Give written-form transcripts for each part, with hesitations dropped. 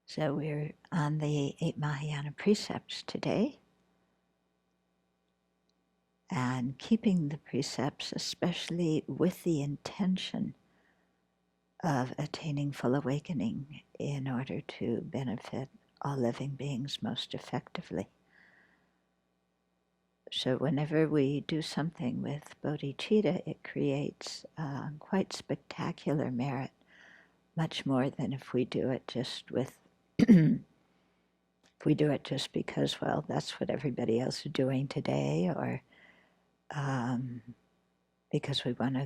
So we're on the 8 Mahayana precepts today, and keeping the precepts, especially with the intention of attaining full awakening in order to benefit all living beings most effectively. So whenever we do something with bodhicitta, it creates quite spectacular merit, much more than if we do it just with if we do it just because, well, that's what everybody else is doing today, or because we want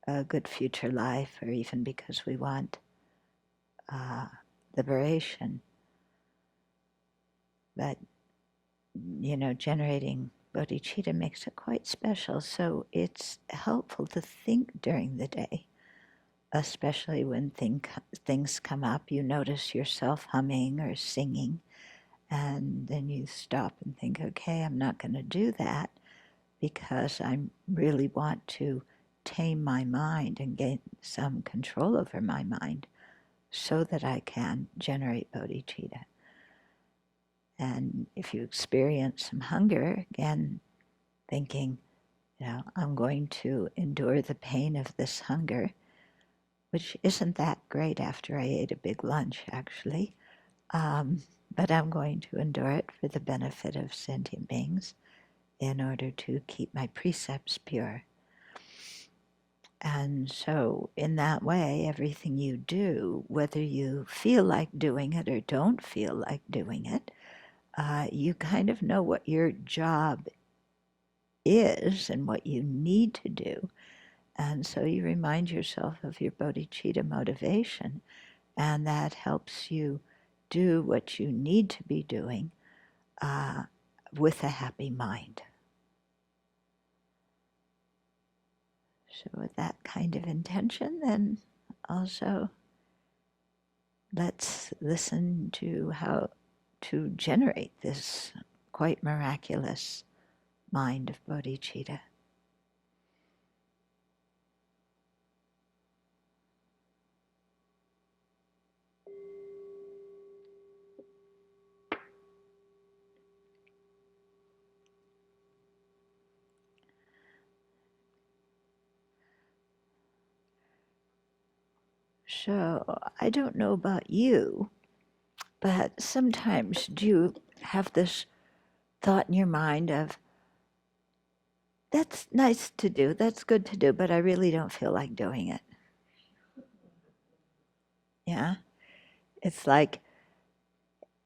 a good future life, or even because we want liberation. But, generating bodhicitta makes it quite special. So it's helpful to think during the day, especially when things come up. You notice yourself humming or singing, and then you stop and think, okay, I'm not going to do that because I really want to tame my mind and gain some control over my mind so that I can generate bodhicitta. And if you experience some hunger, again, thinking, I'm going to endure the pain of this hunger, which isn't that great after I ate a big lunch, actually. But I'm going to endure it for the benefit of sentient beings in order to keep my precepts pure. And so in that way, everything you do, whether you feel like doing it or don't feel like doing it, you kind of know what your job is and what you need to do. And so you remind yourself of your bodhicitta motivation, and that helps you do what you need to be doing with a happy mind. So with that kind of intention, then also let's listen to how to generate this quite miraculous mind of bodhicitta. So I don't know about you, but sometimes do you have this thought in your mind of, that's nice to do, that's good to do, but I really don't feel like doing it. Yeah? It's like,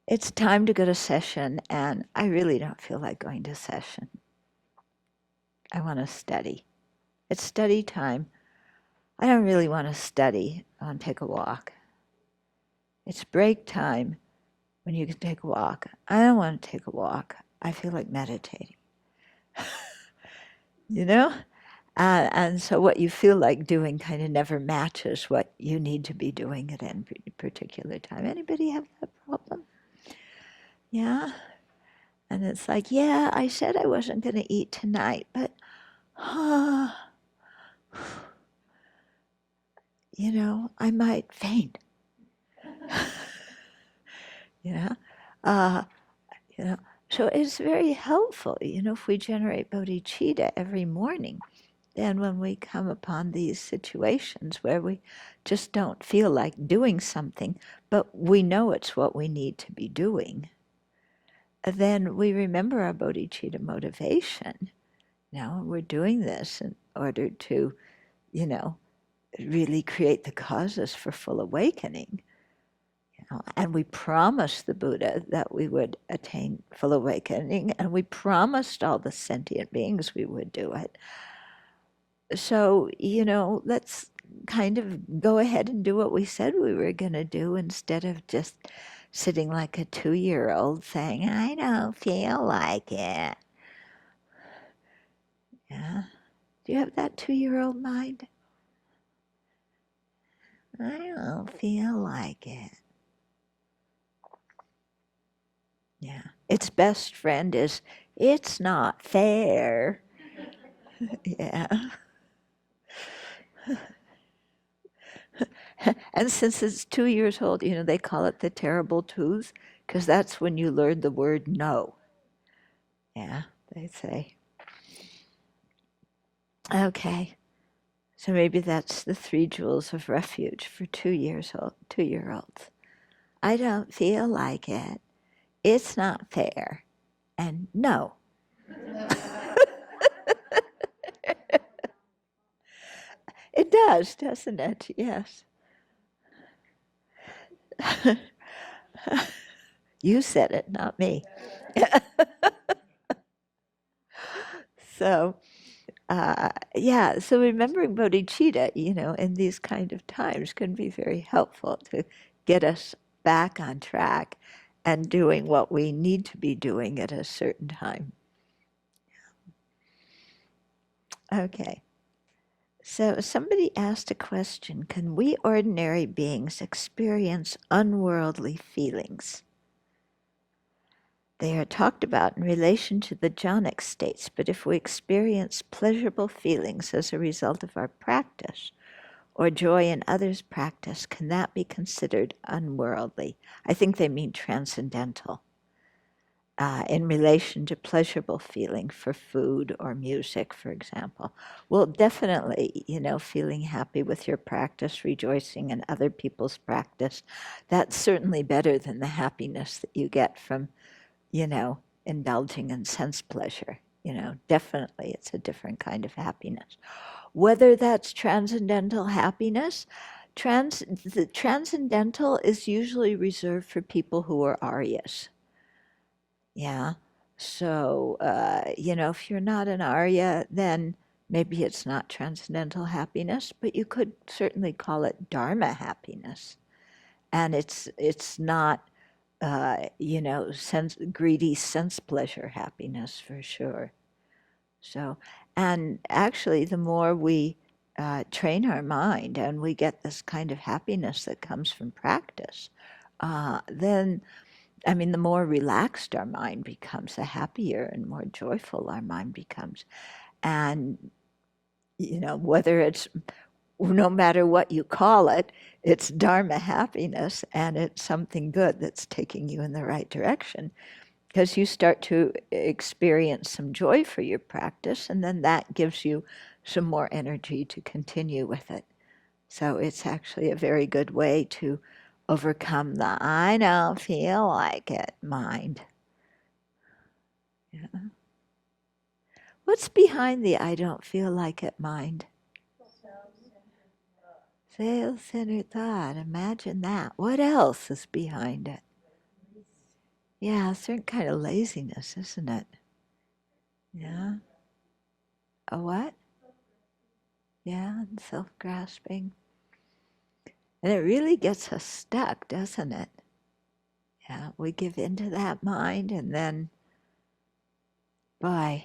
it's time to go to session, and I really don't feel like going to session. I want to study. It's study time. I don't really want to study. I want to take a walk. It's break time when you can take a walk. I don't want to take a walk. I feel like meditating. And so what you feel like doing kind of never matches what you need to be doing at any particular time. Anybody have that problem? Yeah? And it's like, yeah, I said I wasn't going to eat tonight, but, I might faint. So it's very helpful, if we generate bodhicitta every morning. Then when we come upon these situations where we just don't feel like doing something, but we know it's what we need to be doing, then we remember our bodhicitta motivation. We're doing this in order to, really create the causes for full awakening. And we promised the Buddha that we would attain full awakening, and we promised all the sentient beings we would do it. So, let's kind of go ahead and do what we said we were going to do instead of just sitting like a 2-year-old saying, I don't feel like it. Yeah. Do you have that 2-year-old mind? I don't feel like it. Yeah. Its best friend is, it's not fair. Yeah. And since it's 2 years old, they call it the terrible twos because that's when you learn the word no. Yeah, they say. Okay, so maybe that's the 3 jewels of refuge for 2-year-olds. I don't feel like it. It's not fair. And no. It does, doesn't it? Yes. You said it, not me. So, yeah, so remembering bodhicitta, in these kind of times can be very helpful to get us back on track and doing what we need to be doing at a certain time. Okay. So somebody asked a question, can we ordinary beings experience unworldly feelings? They are talked about in relation to the jhanic states, but if we experience pleasurable feelings as a result of our practice, or joy in others' practice, can that be considered unworldly? I think they mean transcendental. In relation to pleasurable feeling for food or music, for example. Well, definitely, feeling happy with your practice, rejoicing in other people's practice, that's certainly better than the happiness that you get from, indulging in sense pleasure. Definitely it's a different kind of happiness. Whether that's transcendental happiness, the transcendental is usually reserved for people who are Aryas. Yeah. So, if you're not an Arya, then maybe it's not transcendental happiness, but you could certainly call it Dharma happiness. And it's not, greedy sense pleasure happiness for sure. So, and actually, the more we train our mind and we get this kind of happiness that comes from practice, then the more relaxed our mind becomes, the happier and more joyful our mind becomes. And, whether it's, no matter what you call it, it's Dharma happiness and it's something good that's taking you in the right direction. Because you start to experience some joy for your practice, and then that gives you some more energy to continue with it. So it's actually a very good way to overcome the I don't feel like it mind. Yeah. What's behind the I don't feel like it mind? Self-centered thought. Imagine that. What else is behind it? Yeah, a certain kind of laziness, isn't it? Yeah. A what? Yeah, self-grasping. And it really gets us stuck, doesn't it? Yeah, we give into that mind and then, boy,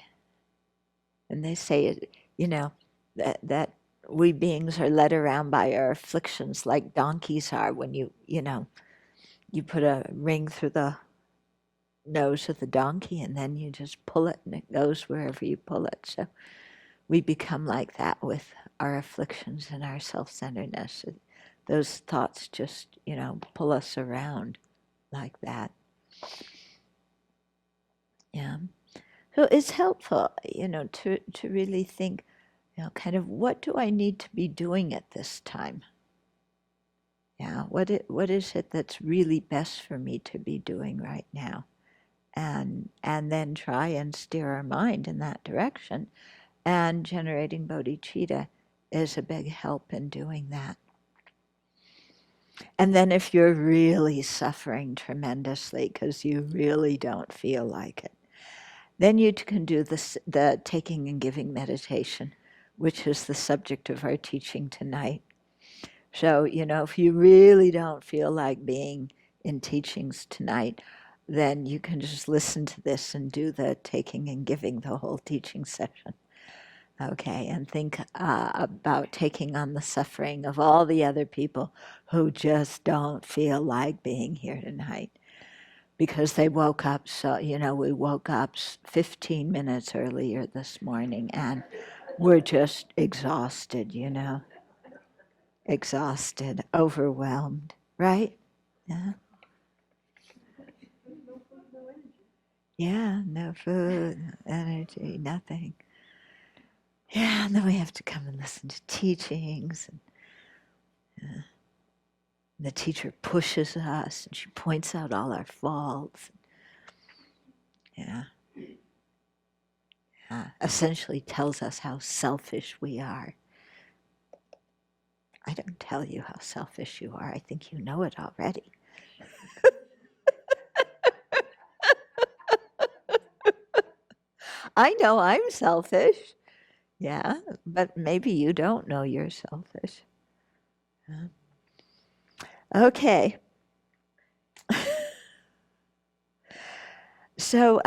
and they say, that we beings are led around by our afflictions like donkeys are when you put a ring through the nose of the donkey and then you just pull it and it goes wherever you pull it. So we become like that with our afflictions and our self-centeredness. Those thoughts just, pull us around like that. Yeah. So it's helpful, to really think, kind of what do I need to be doing at this time? Yeah, what is it that's really best for me to be doing right now? And then try and steer our mind in that direction. And generating bodhicitta is a big help in doing that. And then if you're really suffering tremendously because you really don't feel like it, then you can do the taking and giving meditation, which is the subject of our teaching tonight. So, if you really don't feel like being in teachings tonight, then you can just listen to this and do the taking and giving the whole teaching session. Okay, and think about taking on the suffering of all the other people who just don't feel like being here tonight because they woke up. So, we woke up 15 minutes earlier this morning and we're just exhausted, exhausted, overwhelmed, right? Yeah. Yeah, no food, no energy, nothing. Yeah, and then we have to come and listen to teachings. And the teacher pushes us and she points out all our faults. Yeah. Essentially tells us how selfish we are. I don't tell you how selfish you are. I think you know it already. I know I'm selfish. Yeah, but maybe you don't know you're selfish. Yeah. Okay. So,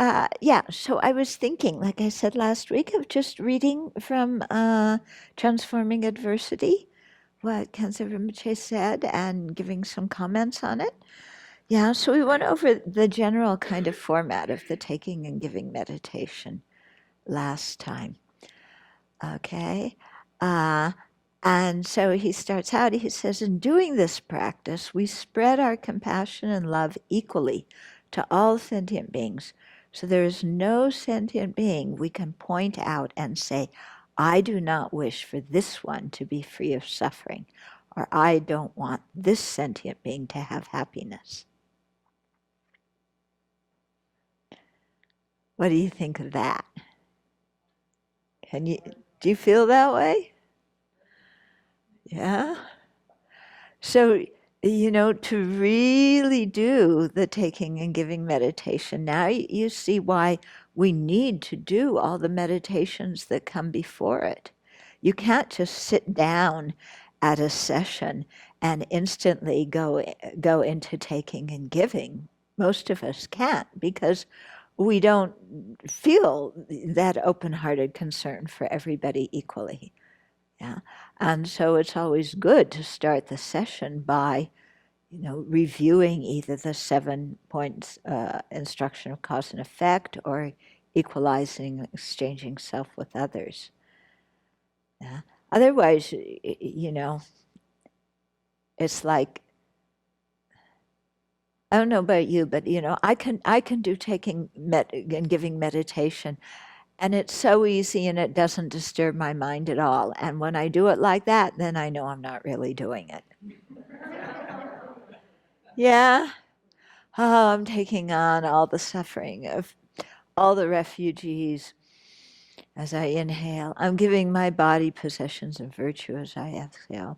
so I was thinking, like I said last week, of just reading from Transforming Adversity, what Kansa Rinpoche said, and giving some comments on it. Yeah, so we went over the general kind of format of the taking and giving meditation last time. Okay. And so he starts out, he says, in doing this practice, we spread our compassion and love equally to all sentient beings. So there is no sentient being we can point out and say, I do not wish for this one to be free of suffering, or I don't want this sentient being to have happiness. What do you think of that? Do you feel that way? Yeah? So, to really do the taking and giving meditation, now you see why we need to do all the meditations that come before it. You can't just sit down at a session and instantly go into taking and giving. Most of us can't because we don't feel that open-hearted concern for everybody equally. Yeah. And so it's always good to start the session by, reviewing either the 7 points instruction of cause and effect or equalizing, exchanging self with others. Yeah. Otherwise, it's like, I don't know about you, but I can do taking and giving meditation, and it's so easy and it doesn't disturb my mind at all. And when I do it like that, then I know I'm not really doing it. Yeah. Oh, I'm taking on all the suffering of all the refugees as I inhale. I'm giving my body possessions and virtue as I exhale.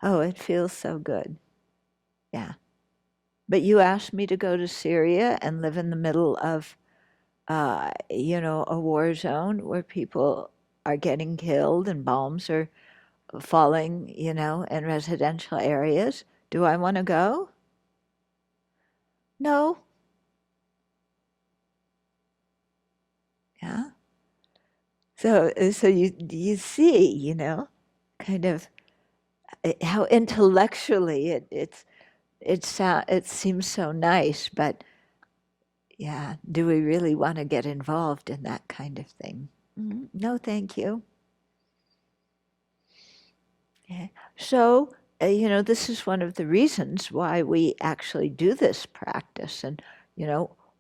Oh, it feels so good. Yeah. But you asked me to go to Syria and live in the middle of, a war zone where people are getting killed and bombs are falling, in residential areas. Do I want to go? No. Yeah. So you see, kind of how intellectually it seems so nice, but yeah, do we really want to get involved in that kind of thing? No, thank you. Okay. So, this is one of the reasons why we actually do this practice, and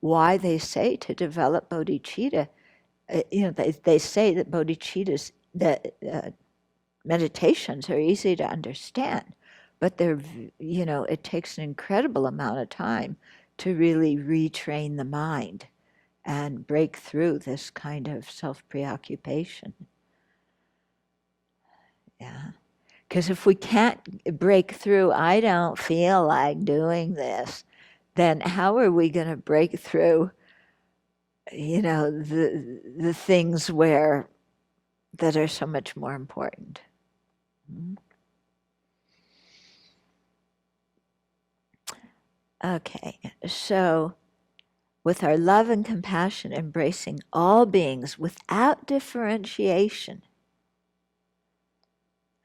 why they say to develop bodhicitta. They say that bodhicittas, that meditations are easy to understand, but it takes an incredible amount of time to really retrain the mind and break through this kind of self-preoccupation. Yeah. Because if we can't break through, I don't feel like doing this, then how are we going to break through, the things that are so much more important? Okay, so with our love and compassion embracing all beings without differentiation.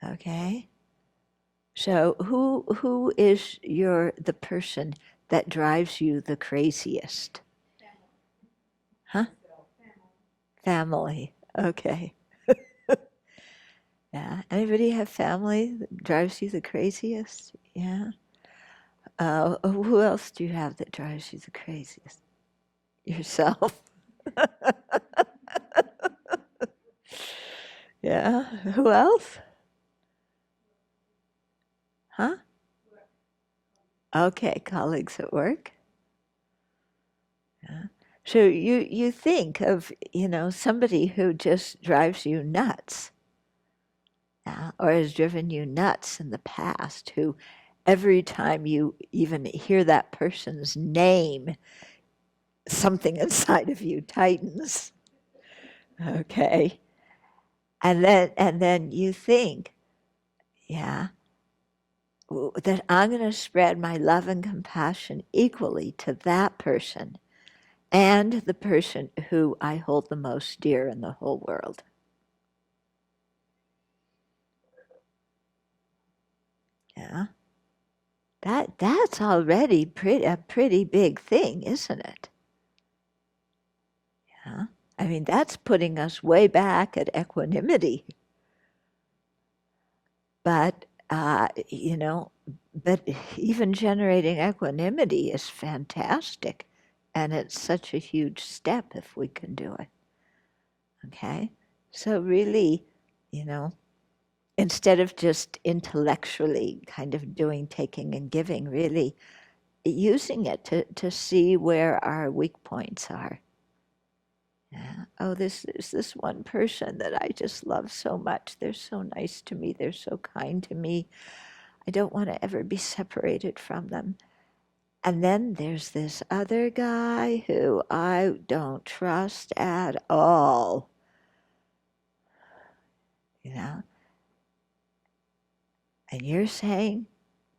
Okay? So who is the person that drives you the craziest? Huh? Family. Okay. Yeah. Anybody have family that drives you the craziest? Yeah. Who else do you have that drives you the craziest? Yourself. Yeah. Who else? Huh? Okay, colleagues at work. Yeah. So you think of, somebody who just drives you nuts, yeah, or has driven you nuts in the past, who every time you even hear that person's name, something inside of you tightens. Okay. And then you think, yeah, that I'm going to spread my love and compassion equally to that person and the person who I hold the most dear in the whole world. Yeah. That's already a pretty big thing, isn't it? Yeah. I mean, that's putting us way back at equanimity. But, but even generating equanimity is fantastic. And it's such a huge step if we can do it. Okay? So really, you know, instead of just intellectually kind of doing, taking and giving, really using it to see where our weak points are. Yeah. Oh, this is this one person that I just love so much. They're so nice to me. They're so kind to me. I don't want to ever be separated from them. And then there's this other guy who I don't trust at all. You know? And you're saying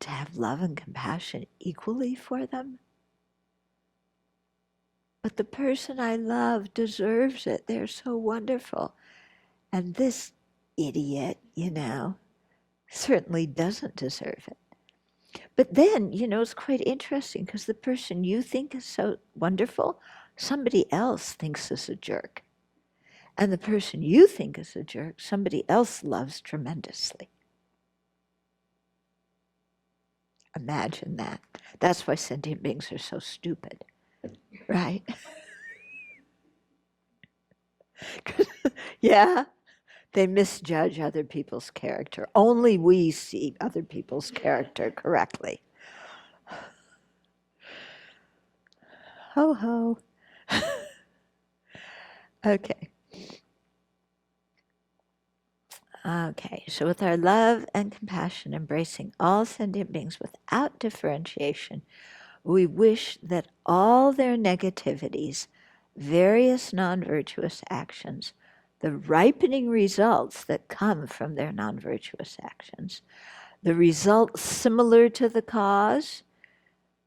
to have love and compassion equally for them? But the person I love deserves it. They're so wonderful. And this idiot, certainly doesn't deserve it. But then, it's quite interesting because the person you think is so wonderful, somebody else thinks is a jerk. And the person you think is a jerk, somebody else loves tremendously. Imagine that. That's why sentient beings are so stupid, right? Yeah, they misjudge other people's character. Only we see other people's character correctly. Ho ho. Okay. Okay, so with our love and compassion embracing all sentient beings without differentiation, we wish that all their negativities, various non-virtuous actions, the ripening results that come from their non-virtuous actions, the results similar to the cause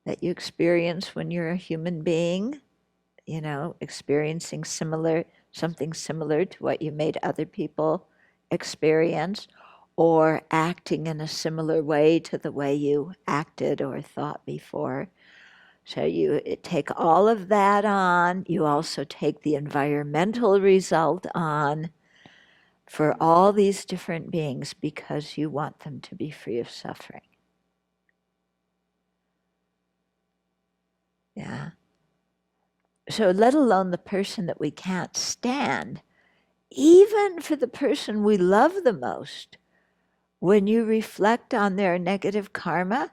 that you experience when you're a human being, experiencing something similar to what you made other people experience, or acting in a similar way to the way you acted or thought before. So you take all of that on. You also take the environmental result on for all these different beings because you want them to be free of suffering. Yeah. So let alone the person that we can't stand, even for the person we love the most, when you reflect on their negative karma,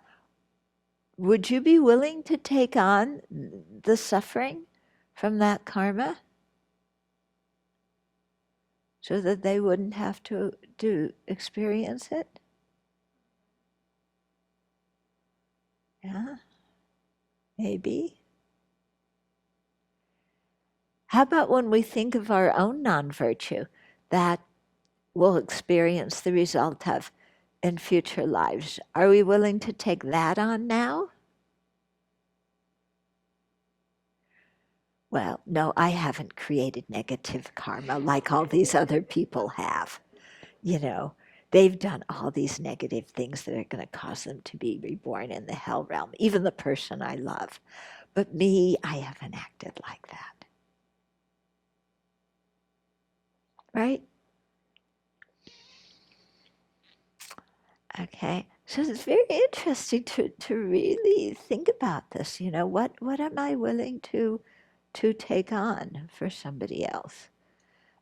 would you be willing to take on the suffering from that karma so that they wouldn't have to experience it? Yeah, maybe. How about when we think of our own non-virtue that we'll experience the result of in future lives? Are we willing to take that on now? Well, no, I haven't created negative karma like all these other people have. They've done all these negative things that are going to cause them to be reborn in the hell realm, even the person I love. But me, I haven't acted like that. Right? Okay, so it's very interesting to really think about this. What am I willing to take on for somebody else?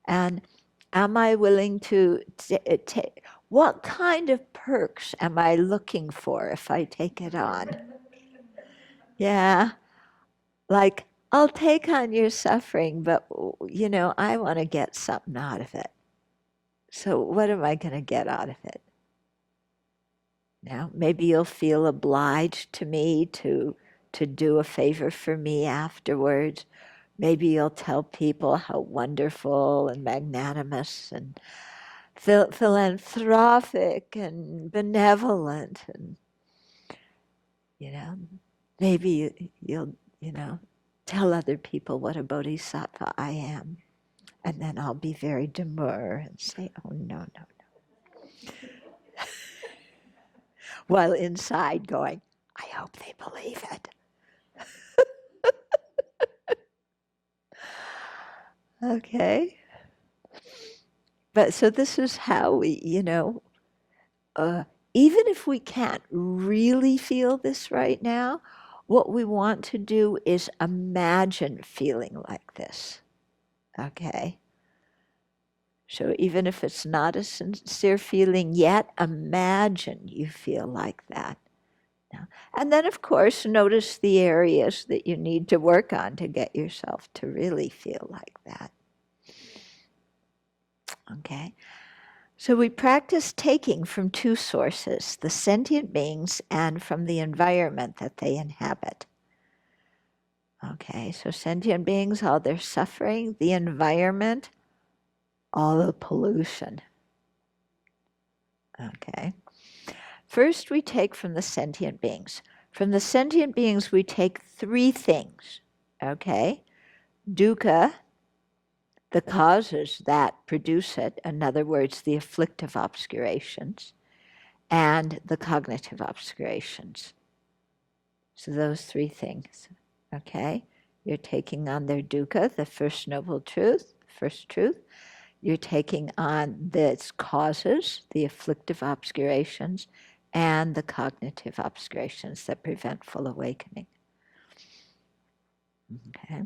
And am I willing to take, what kind of perks am I looking for if I take it on? Yeah, like I'll take on your suffering, but I want to get something out of it. So what am I going to get out of it? Now, maybe you'll feel obliged to me to do a favor for me afterwards. Maybe you'll tell people how wonderful and magnanimous and philanthropic and benevolent, and you know, maybe you'll tell other people what a bodhisattva I am, and then I'll be very demure and say, "Oh no, no, no," while inside going, "I hope they believe it." Okay. But so this is how we, even if we can't really feel this right now, what we want to do is imagine feeling like this. Okay? So even if it's not a sincere feeling yet, imagine you feel like that. Now, and then, of course, notice the areas that you need to work on to get yourself to really feel like that. Okay? So we practice taking from two sources, the sentient beings and from the environment that they inhabit. Okay, so sentient beings, all their suffering, the environment, all the pollution. Okay. First, we take from the sentient beings. From the sentient beings, we take three things. Okay? Dukkha, the causes that produce it, in other words, the afflictive obscurations, and the cognitive obscurations. So those three things, okay? You're taking on their dukkha, the first noble truth, first truth. You're taking on its causes, the afflictive obscurations, and the cognitive obscurations that prevent full awakening. Okay?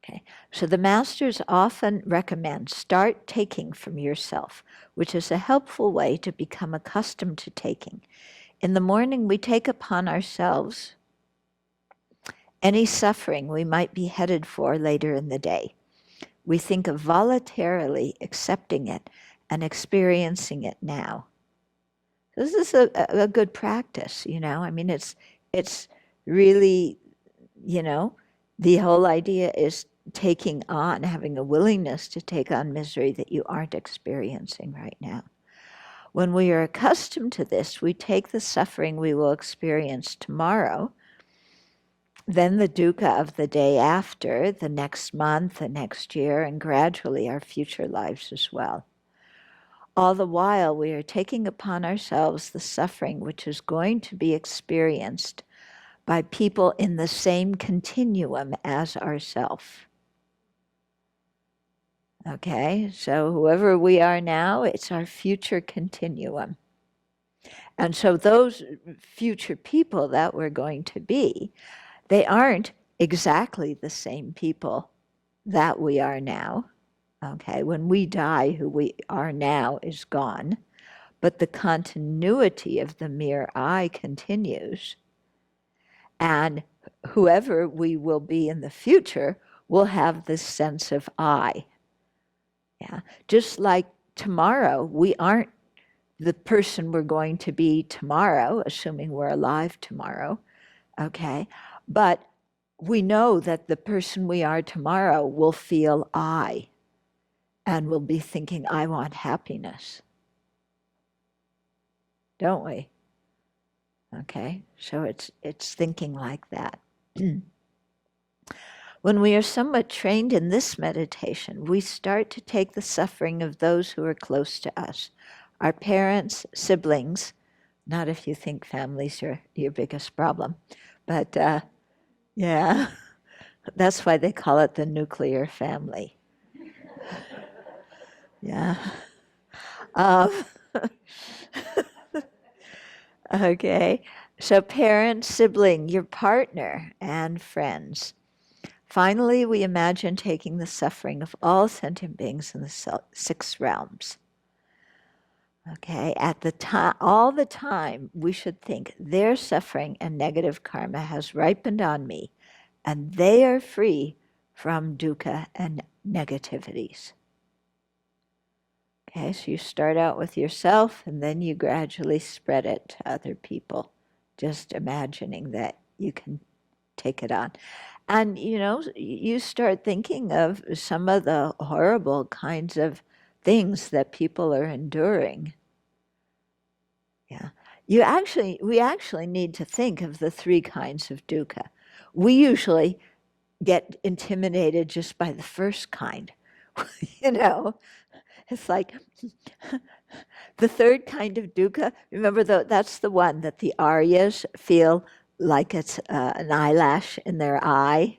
Okay, so the masters often recommend start taking from yourself, which is a helpful way to become accustomed to taking. In the morning, we take upon ourselves any suffering we might be headed for later in the day. We think of voluntarily accepting it and experiencing it now. This is a good practice, I mean, it's really, the whole idea is taking on, having a willingness to take on misery that you aren't experiencing right now. When we are accustomed to this, we take the suffering we will experience tomorrow, then the dukkha of the day after, the next month, the next year, and gradually our future lives as well. All the while, we are taking upon ourselves the suffering which is going to be experienced by people in the same continuum as ourself. Okay, so whoever we are now, it's our future continuum. And so those future people that we're going to be, they aren't exactly the same people that we are now. Okay, when we die, who we are now is gone, but the continuity of the mere I continues. And whoever we will be in the future will have this sense of I. Yeah, just like tomorrow, we aren't the person we're going to be tomorrow, assuming we're alive tomorrow, okay? But we know that the person we are tomorrow will feel I and will be thinking, I want happiness. Don't we? Okay, so it's thinking like that. When we are somewhat trained in this meditation, we start to take the suffering of those who are close to us, our parents, siblings, not if you think families are your biggest problem, but yeah, that's why they call it the nuclear family. Yeah. Um, okay, so parent, sibling, your partner, and friends. Finally, we imagine taking the suffering of all sentient beings in the six realms. Okay, at the time, all the time, we should think their suffering and negative karma has ripened on me, and they are free from dukkha and negativities. Okay, so you start out with yourself, and then you gradually spread it to other people, just imagining that you can take it on. And you start thinking of some of the horrible kinds of things that people are enduring. Yeah. We actually need to think of the three kinds of dukkha. We usually get intimidated just by the first kind. you know, it's like the third kind of dukkha. Remember, that's the one that the Aryas feel like it's an eyelash in their eye,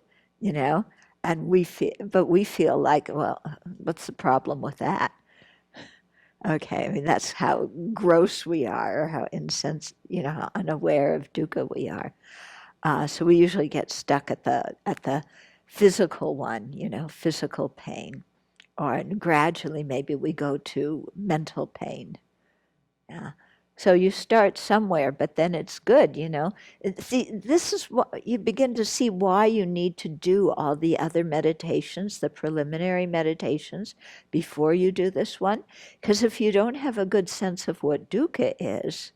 and we feel like, well, what's the problem with that? Okay, I mean that's how gross we are, or how how unaware of dukkha we are. So we usually get stuck at the physical one, physical pain, or gradually maybe we go to mental pain. Yeah. So you start somewhere, but then it's good, See, this is what you begin to see why you need to do all the other meditations, the preliminary meditations, before you do this one. Because if you don't have a good sense of what dukkha is,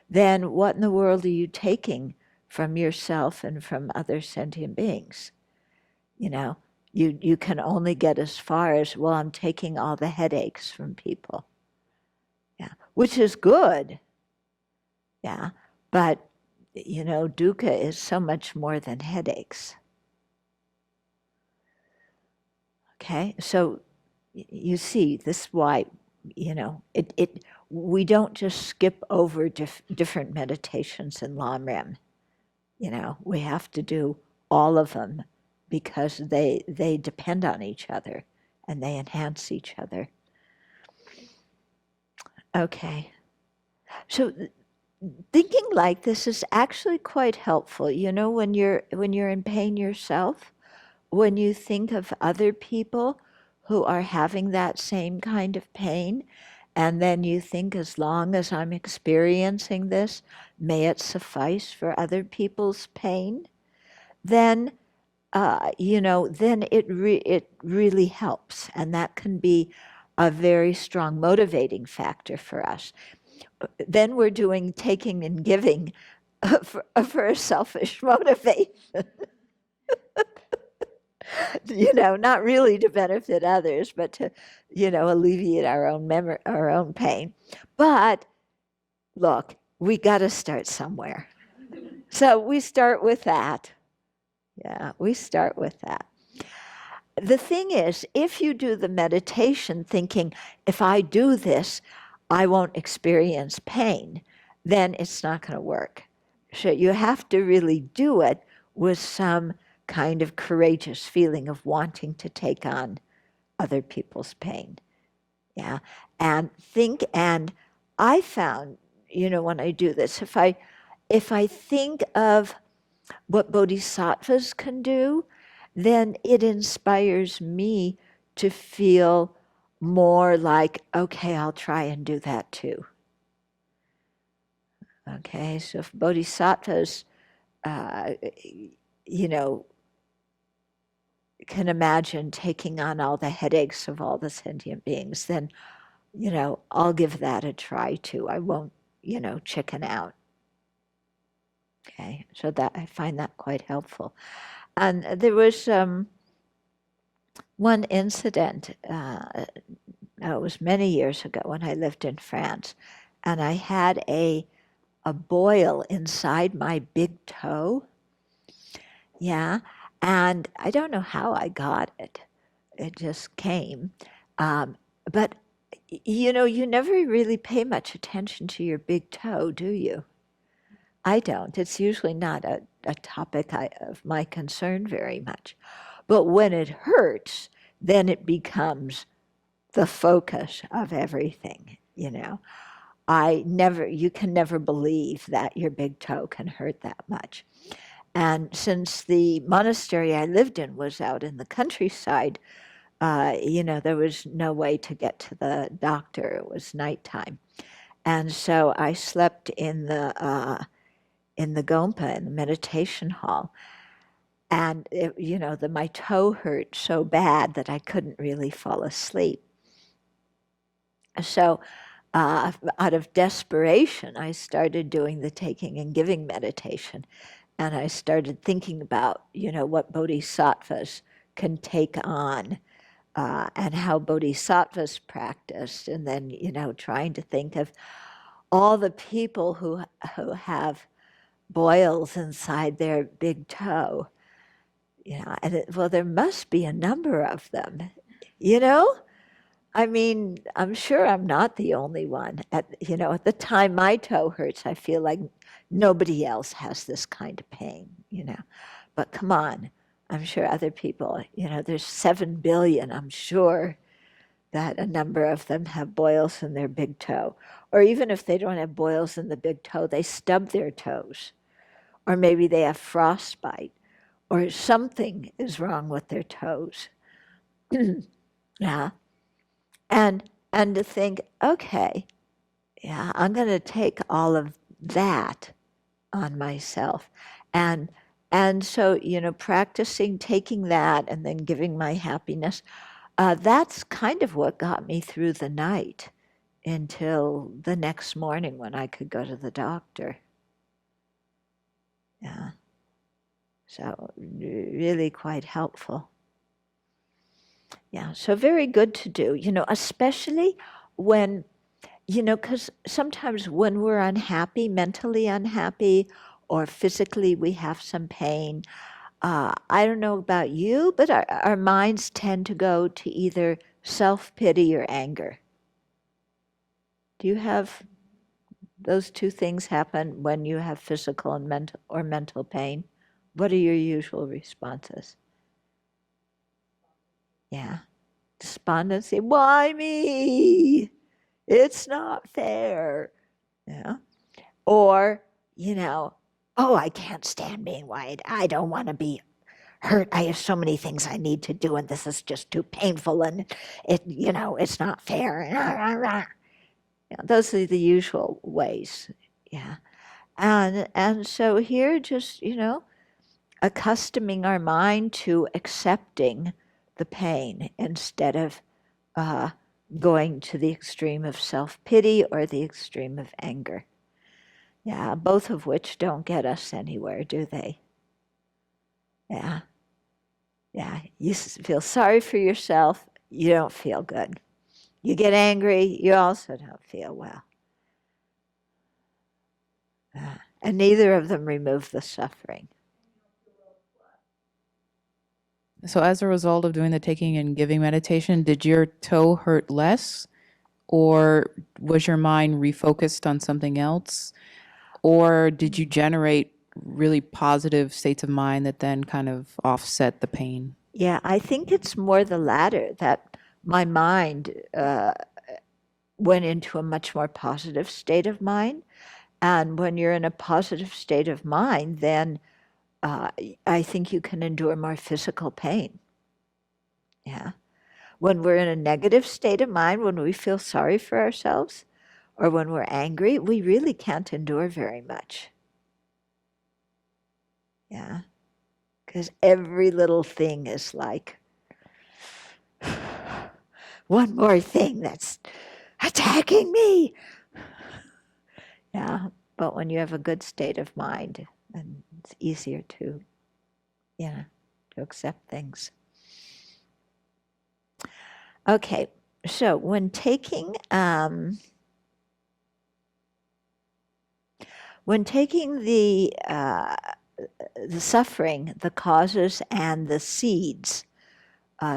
then what in the world are you taking from yourself and from other sentient beings? You can only get as far as, well, I'm taking all the headaches from people. Yeah, which is good. Yeah, but dukkha is so much more than headaches. Okay, so you see, this is why we don't just skip over different meditations in Lamrim. We have to do all of them because they depend on each other and they enhance each other. Okay, so thinking like this is actually quite helpful. When you're in pain yourself, when you think of other people who are having that same kind of pain, and then you think, as long as I'm experiencing this, may it suffice for other people's pain, then then it really helps, and that can be a very strong motivating factor for us. Then we're doing taking and giving for a selfish motivation. Not really to benefit others, but to, alleviate our own pain. But look, we got to start somewhere. So we start with that. Yeah, we start with that. The thing is, if you do the meditation thinking, if I do this, I won't experience pain, then it's not going to work. So you have to really do it with some kind of courageous feeling of wanting to take on other people's pain. Yeah. And I found, when I do this, if I think of what bodhisattvas can do, then it inspires me to feel more like, okay, I'll try and do that too. Okay, so if bodhisattvas, can imagine taking on all the headaches of all the sentient beings, then, I'll give that a try too. I won't, chicken out. Okay, so that I find that quite helpful. And there was one incident, it was many years ago when I lived in France, and I had a boil inside my big toe. Yeah, and I don't know how I got it. It just came. But, you never really pay much attention to your big toe, do you? I don't. It's usually not a topic of my concern very much. But when it hurts, then it becomes the focus of everything. you know. You can never believe that your big toe can hurt that much. And since the monastery I lived in was out in the countryside, there was no way to get to the doctor. It was nighttime. And so I slept in the Gompa, in the meditation hall. And, my toe hurt so bad that I couldn't really fall asleep. So out of desperation, I started doing the taking and giving meditation. And I started thinking about, what bodhisattvas can take on and how bodhisattvas practiced. And then, trying to think of all the people who have boils inside their big toe. Well, there must be a number of them, I mean, I'm sure I'm not the only one. At the time my toe hurts, I feel like nobody else has this kind of pain, But come on, I'm sure other people, there's 7 billion, I'm sure that a number of them have boils in their big toe. Or even if they don't have boils in the big toe, they stub their toes. Or maybe they have frostbite, or something is wrong with their toes. Yeah. And to think, okay, yeah, I'm going to take all of that on myself. And so, practicing taking that and then giving my happiness, that's kind of what got me through the night until the next morning when I could go to the doctor. Yeah. So really quite helpful. Yeah, so very good to do, especially when, because sometimes when we're unhappy, mentally unhappy, or physically we have some pain, I don't know about you, but our minds tend to go to either self-pity or anger. Do you have those two things happen when you have physical and mental pain? What are your usual responses? Yeah. Despondency. Why me? It's not fair. Yeah. Or, oh, I can't stand being white. I don't want to be hurt. I have so many things I need to do, and this is just too painful, and it's not fair. Yeah, those are the usual ways. Yeah. And so here just, accustoming our mind to accepting the pain instead of going to the extreme of self-pity or the extreme of anger. Yeah, both of which don't get us anywhere, do they? Yeah. Yeah, you feel sorry for yourself, you don't feel good. You get angry, you also don't feel well. And neither of them remove the suffering. So as a result of doing the taking and giving meditation, did your toe hurt less? Or was your mind refocused on something else? Or did you generate really positive states of mind that then kind of offset the pain? Yeah, I think it's more the latter, that my mind went into a much more positive state of mind. And when you're in a positive state of mind, then I think you can endure more physical pain. Yeah. When we're in a negative state of mind, when we feel sorry for ourselves, or when we're angry, we really can't endure very much. Yeah. Because every little thing is like one more thing that's attacking me. Yeah. But when you have a good state of mind, then it's easier to, to accept things. Okay, so when taking the suffering, the causes, and the seeds,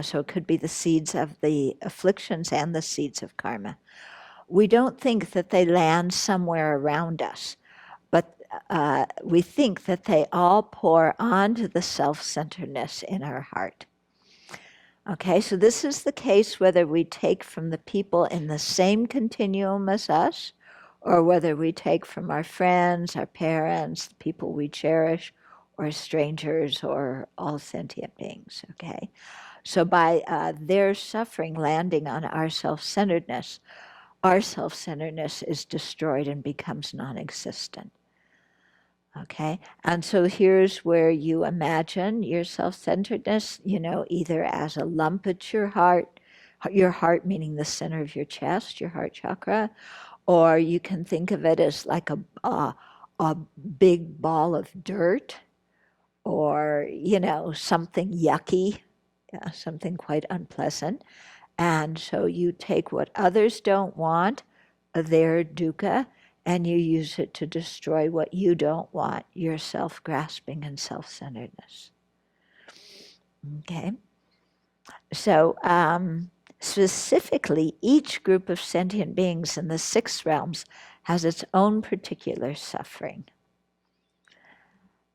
so it could be the seeds of the afflictions and the seeds of karma, we don't think that they land somewhere around us, but we think that they all pour onto the self-centeredness in our heart. Okay, so this is the case whether we take from the people in the same continuum as us, or whether we take from our friends, our parents, the people we cherish, or strangers, or all sentient beings, okay? So by their suffering landing on our self-centeredness is destroyed and becomes non-existent. Okay, and so here's where you imagine your self-centeredness, either as a lump at your heart meaning the center of your chest, your heart chakra, or you can think of it as like a big ball of dirt, or, something yucky, something quite unpleasant. And so you take what others don't want, their dukkha, and you use it to destroy what you don't want, your self-grasping and self-centeredness. Okay? So specifically, each group of sentient beings in the 6 realms has its own particular suffering.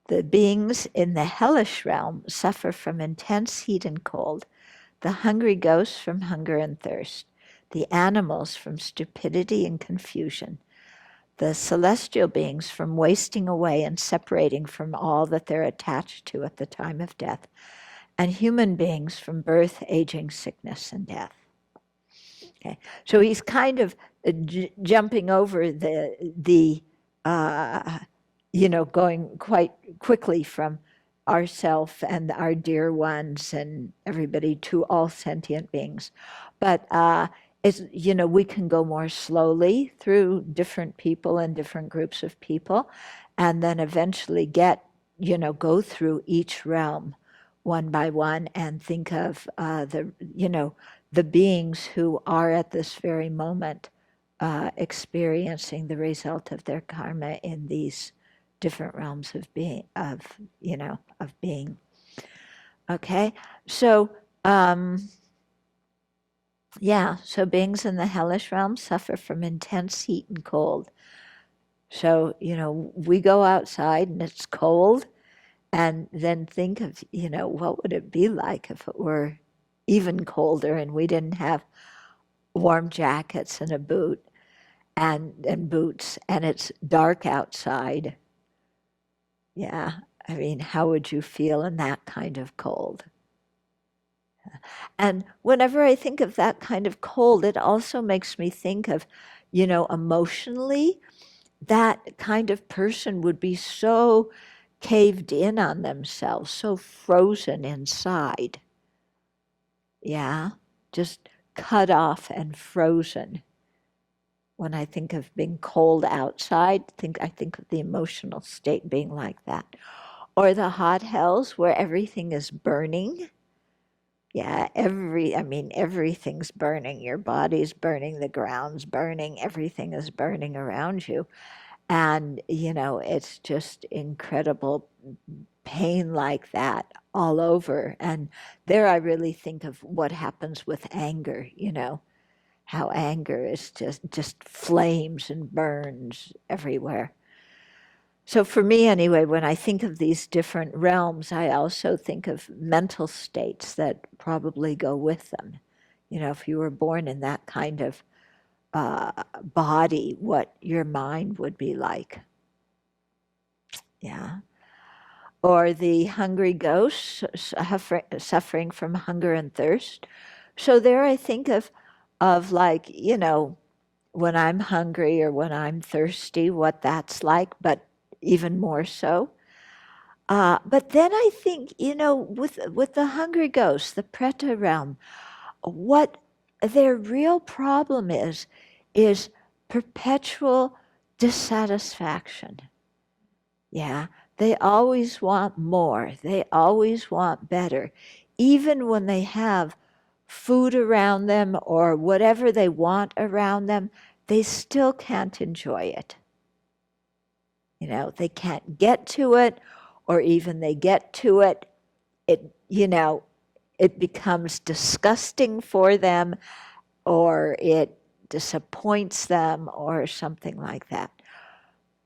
The beings in the hellish realm suffer from intense heat and cold, the hungry ghosts from hunger and thirst, the animals from stupidity and confusion, the celestial beings from wasting away and separating from all that they're attached to at the time of death, and human beings from birth, aging, sickness, and death. Okay, so he's kind of jumping over going quite quickly from ourself and our dear ones and everybody to all sentient beings. But we can go more slowly through different people and different groups of people, and then eventually go through each realm one by one and think of the beings who are at this very moment experiencing the result of their karma in these different realms of being. Okay, so so beings in the hellish realm suffer from intense heat and cold. So we go outside and it's cold, and then think of what would it be like if it were even colder and we didn't have warm jackets and a boot and boots, and it's dark outside. Yeah, I mean, how would you feel in that kind of cold? And whenever I think of that kind of cold, it also makes me think of, emotionally, that kind of person would be so caved in on themselves, so frozen inside. Yeah, just cut off and frozen. When I think of being cold outside, I think of the emotional state being like that. Or the hot hells where everything is burning. Yeah, everything's burning. Your body's burning, the ground's burning, everything is burning around you. And, it's just incredible pain like that all over. And there I really think of what happens with anger, how anger is just flames and burns everywhere. So for me anyway, when I think of these different realms, I also think of mental states that probably go with them. If you were born in that kind of body, what your mind would be like. Yeah. Or the hungry ghosts suffering from hunger and thirst. So there I think of like, when I'm hungry or when I'm thirsty, what that's like, but even more so. But then I think, with the hungry ghosts, the Preta realm, what their real problem is perpetual dissatisfaction. Yeah, they always want more. They always want better. Even when they have food around them or whatever they want around them, they still can't enjoy it. They can't get to it, or even they get to it, it becomes disgusting for them, or it disappoints them, or something like that.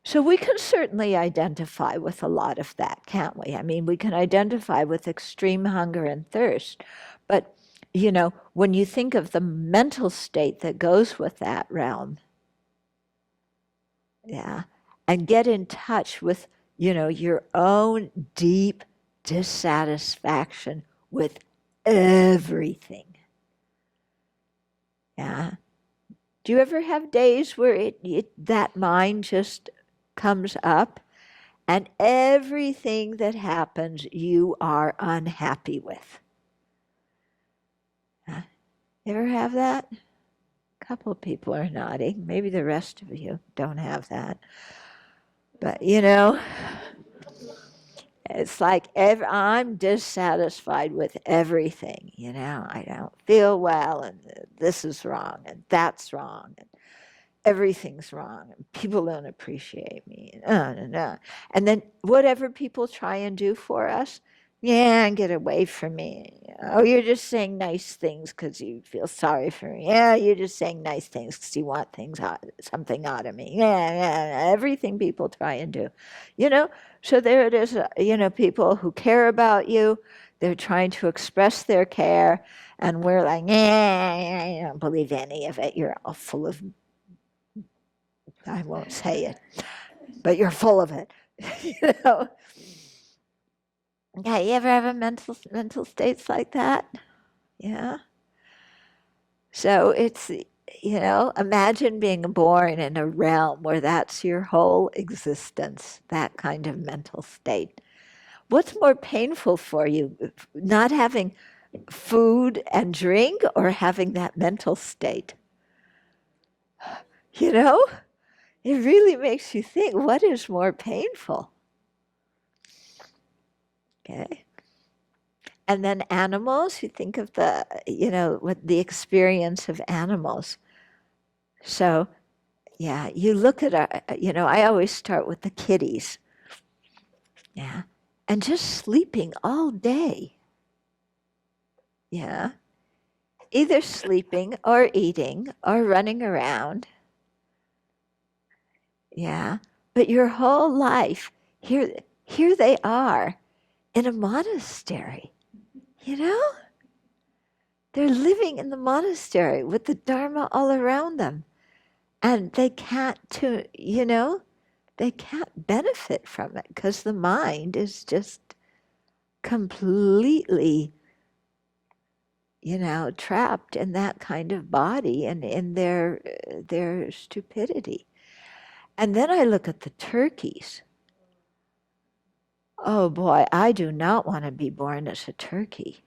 So we can certainly identify with a lot of that, can't we? I mean, we can identify with extreme hunger and thirst, but when you think of the mental state that goes with that realm, yeah, and get in touch with, your own deep dissatisfaction with everything. Yeah. Do you ever have days where that mind just comes up and everything that happens you are unhappy with? Huh? You ever have that? A couple of people are nodding. Maybe the rest of you don't have that. But it's like I'm dissatisfied with everything. I don't feel well, and this is wrong, and that's wrong, and everything's wrong, and people don't appreciate me. And then whatever people try and do for us, yeah, get away from me. Oh, you're just saying nice things because you feel sorry for me. Yeah, you're just saying nice things because you want something out of me. Yeah, everything people try and do, So there it is. People who care about you, they're trying to express their care, and we're like, yeah, I don't believe any of it. You're all full of, I won't say it, but you're full of it. Yeah, you ever have a mental states like that? Yeah. So it's, imagine being born in a realm where that's your whole existence, that kind of mental state. What's more painful for you, not having food and drink or having that mental state? It really makes you think, what is more painful? Okay. And then animals, you think of what the experience of animals. So, yeah, you look at I always start with the kitties. Yeah. And just sleeping all day. Yeah. Either sleeping or eating or running around. Yeah. But your whole life, here they are in a monastery. They're living in the monastery with the Dharma all around them. And they can't benefit from it because the mind is just completely, trapped in that kind of body and in their stupidity. And then I look at the turkeys. Oh boy, I do not want to be born as a turkey.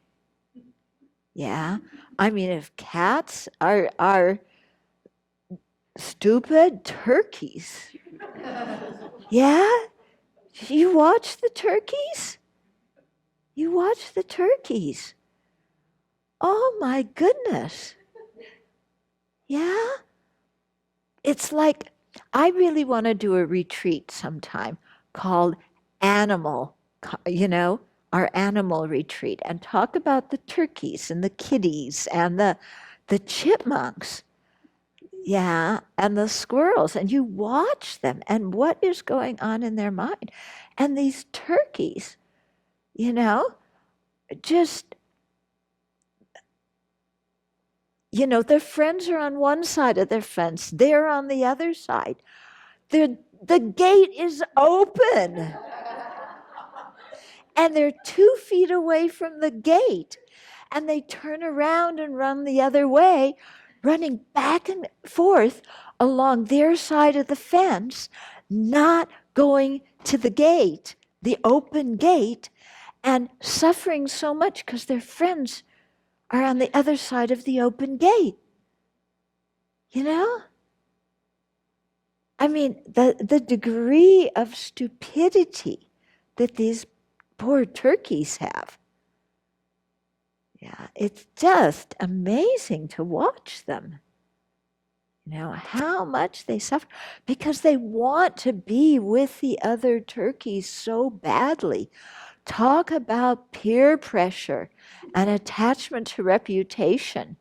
Yeah. I mean, if cats are stupid, turkeys. Yeah? You watch the turkeys? You watch the turkeys. Oh my goodness. Yeah? It's like, I really want to do a retreat sometime called Animal, our animal retreat, and talk about the turkeys and the kitties and the chipmunks. Yeah, and the squirrels, and you watch them and what is going on in their mind. And these turkeys, just, their friends are on one side of their fence, they're on the other side. The gate is open. And they're 2 feet away from the gate. And they turn around and run the other way, running back and forth along their side of the fence, not going to the gate, the open gate, and suffering so much because their friends are on the other side of the open gate. I mean, the degree of stupidity that these poor turkeys have. Yeah, it's just amazing to watch them. How much they suffer because they want to be with the other turkeys so badly. Talk about peer pressure and attachment to reputation.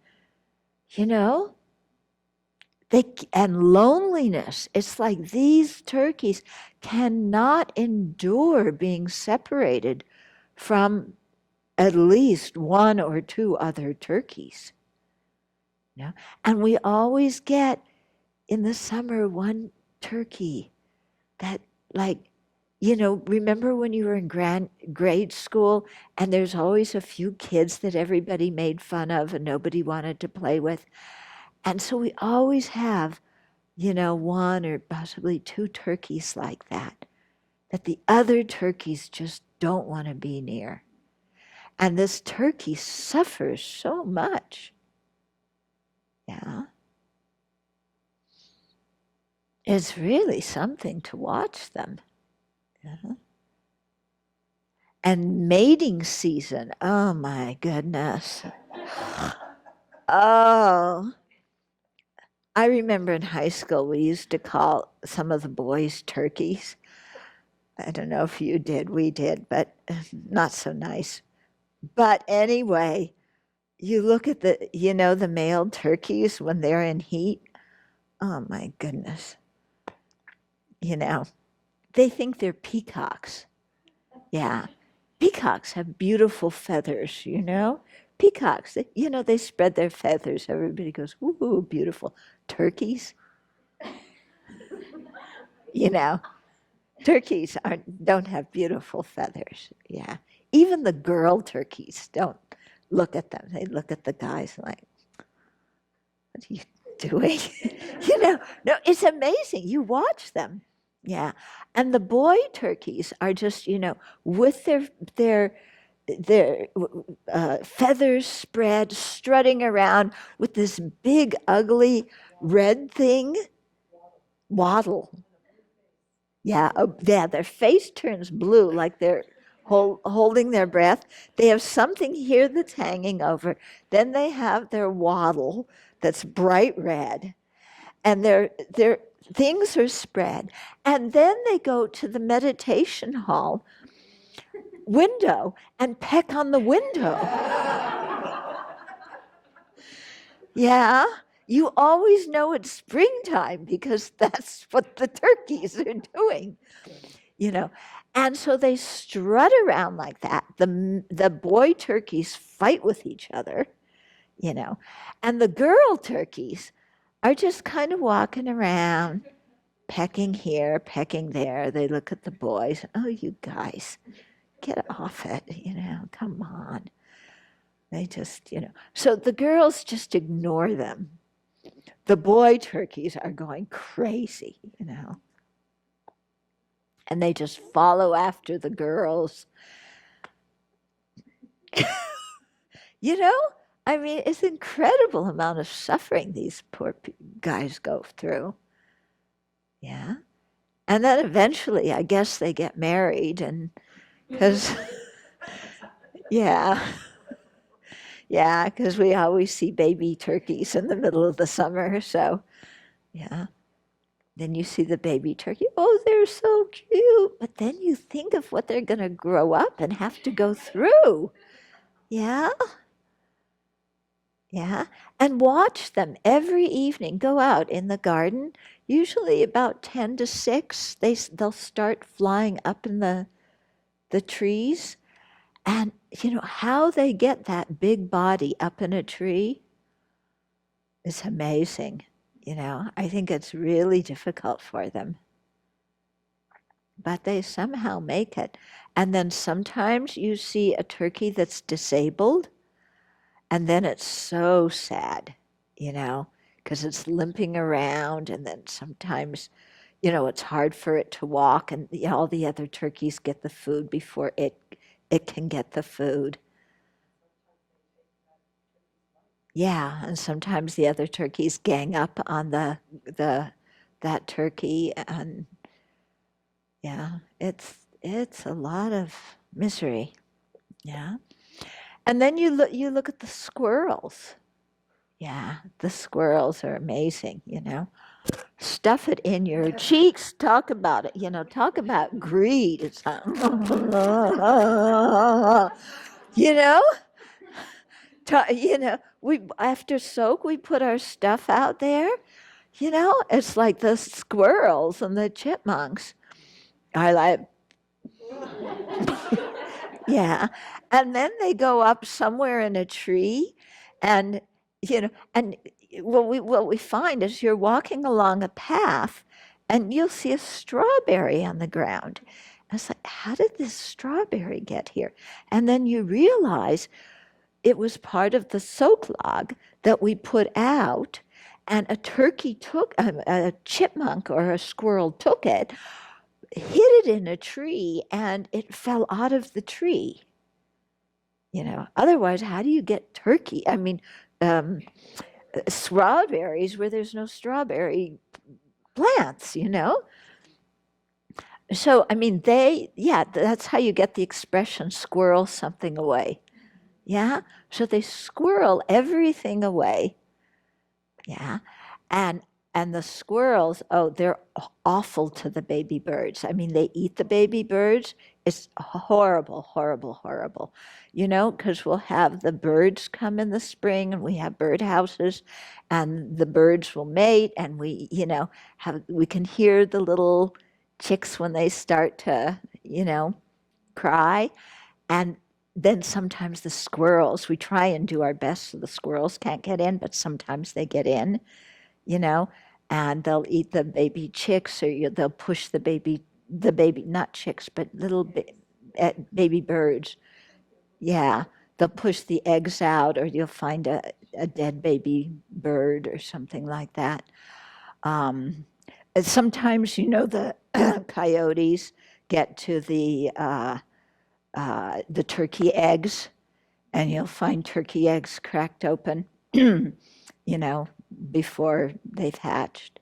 And loneliness. It's like these turkeys cannot endure being separated from at least one or two other turkeys. You know? And we always get in the summer one turkey that, like, you know, remember when you were in grade school and there's always a few kids that everybody made fun of and nobody wanted to play with? And so we always have, you know, one or possibly two turkeys like that the other turkeys just don't want to be near. And this turkey suffers so much. Yeah. It's really something to watch them. Yeah. And mating season, oh my goodness. Oh, I remember in high school we used to call some of the boys turkeys. I don't know if you did, we did, but not so nice. But anyway, you look at the, you know, the male turkeys when they're in heat. Oh my goodness. You know, they think they're peacocks. Yeah. Peacocks have beautiful feathers, you know? Peacocks, you know, they spread their feathers. Everybody goes, ooh, beautiful. Turkeys, you know, turkeys don't have beautiful feathers. Yeah. Even the girl turkeys don't look at them. They look at the guys like, what are you doing? You know, no, it's amazing. You watch them. Yeah. And the boy turkeys are just, you know, with their feathers spread, strutting around with this big, ugly red thing, wattle. Yeah, yeah, their face turns blue like they're holding their breath. They have something here that's hanging over. Then they have their wattle that's bright red, and their things are spread. And then they go to the meditation hall window and peck on the window. Yeah, you always know it's springtime because that's what the turkeys are doing, you know. And so they strut around like that. The boy turkeys fight with each other, you know, and the girl turkeys are just kind of walking around, pecking here, pecking there. They look at the boys. Oh, you guys, get off it, you know, come on. They just, you know. So the girls just ignore them. The boy turkeys are going crazy, you know. And they just follow after the girls. You know, I mean, it's an incredible amount of suffering these poor guys go through. Yeah. And then eventually, I guess they get married, and because, yeah. Yeah, because we always see baby turkeys in the middle of the summer. So, yeah. Then you see the baby turkey. Oh, they're so cute. But then you think of what they're going to grow up and have to go through. Yeah. Yeah. And watch them every evening. Go out in the garden. Usually about 10 to 6, they'll start flying up in the trees. And, you know, how they get that big body up in a tree is amazing. You know, I think it's really difficult for them. But they somehow make it. And then sometimes you see a turkey that's disabled, and then it's so sad, you know, because it's limping around, and then sometimes, you know, it's hard for it to walk, and all the other turkeys get the food before it can get the food. Yeah, and sometimes the other turkeys gang up on that turkey, and yeah, it's a lot of misery. Yeah. And then you look at the squirrels. Yeah, the squirrels are amazing, you know. Stuff it in your cheeks, talk about it, you know, talk about greed. It's like, you know, you know, we after soak we put our stuff out there. You know, it's like the squirrels and the chipmunks are like, Yeah. And then they go up somewhere in a tree and and what we find is you're walking along a path and you'll see a strawberry on the ground. And it's like, how did this strawberry get here? And then you realize it was part of the soak log that we put out, and a turkey took a chipmunk or a squirrel took it, hid it in a tree, and it fell out of the tree. Otherwise, how do you get turkey? I mean, strawberries where there's no strawberry plants. So, I mean, that's how you get the expression squirrel something away. Yeah. So they squirrel everything away. Yeah. And and the squirrels, oh, they're awful to the baby birds. I mean, they eat the baby birds. It's horrible, horrible, horrible. Because we'll have the birds come in the spring and we have bird houses and the birds will mate and we can hear the little chicks when they start to, cry. And then sometimes the squirrels, we try and do our best so the squirrels can't get in, but sometimes they get in, you know, and they'll eat the baby chicks, or they'll push the baby, not chicks, but little baby birds. Yeah, they'll push the eggs out, or you'll find a dead baby bird or something like that. And sometimes, the coyotes get to the turkey eggs, and you'll find turkey eggs cracked open, before they've hatched.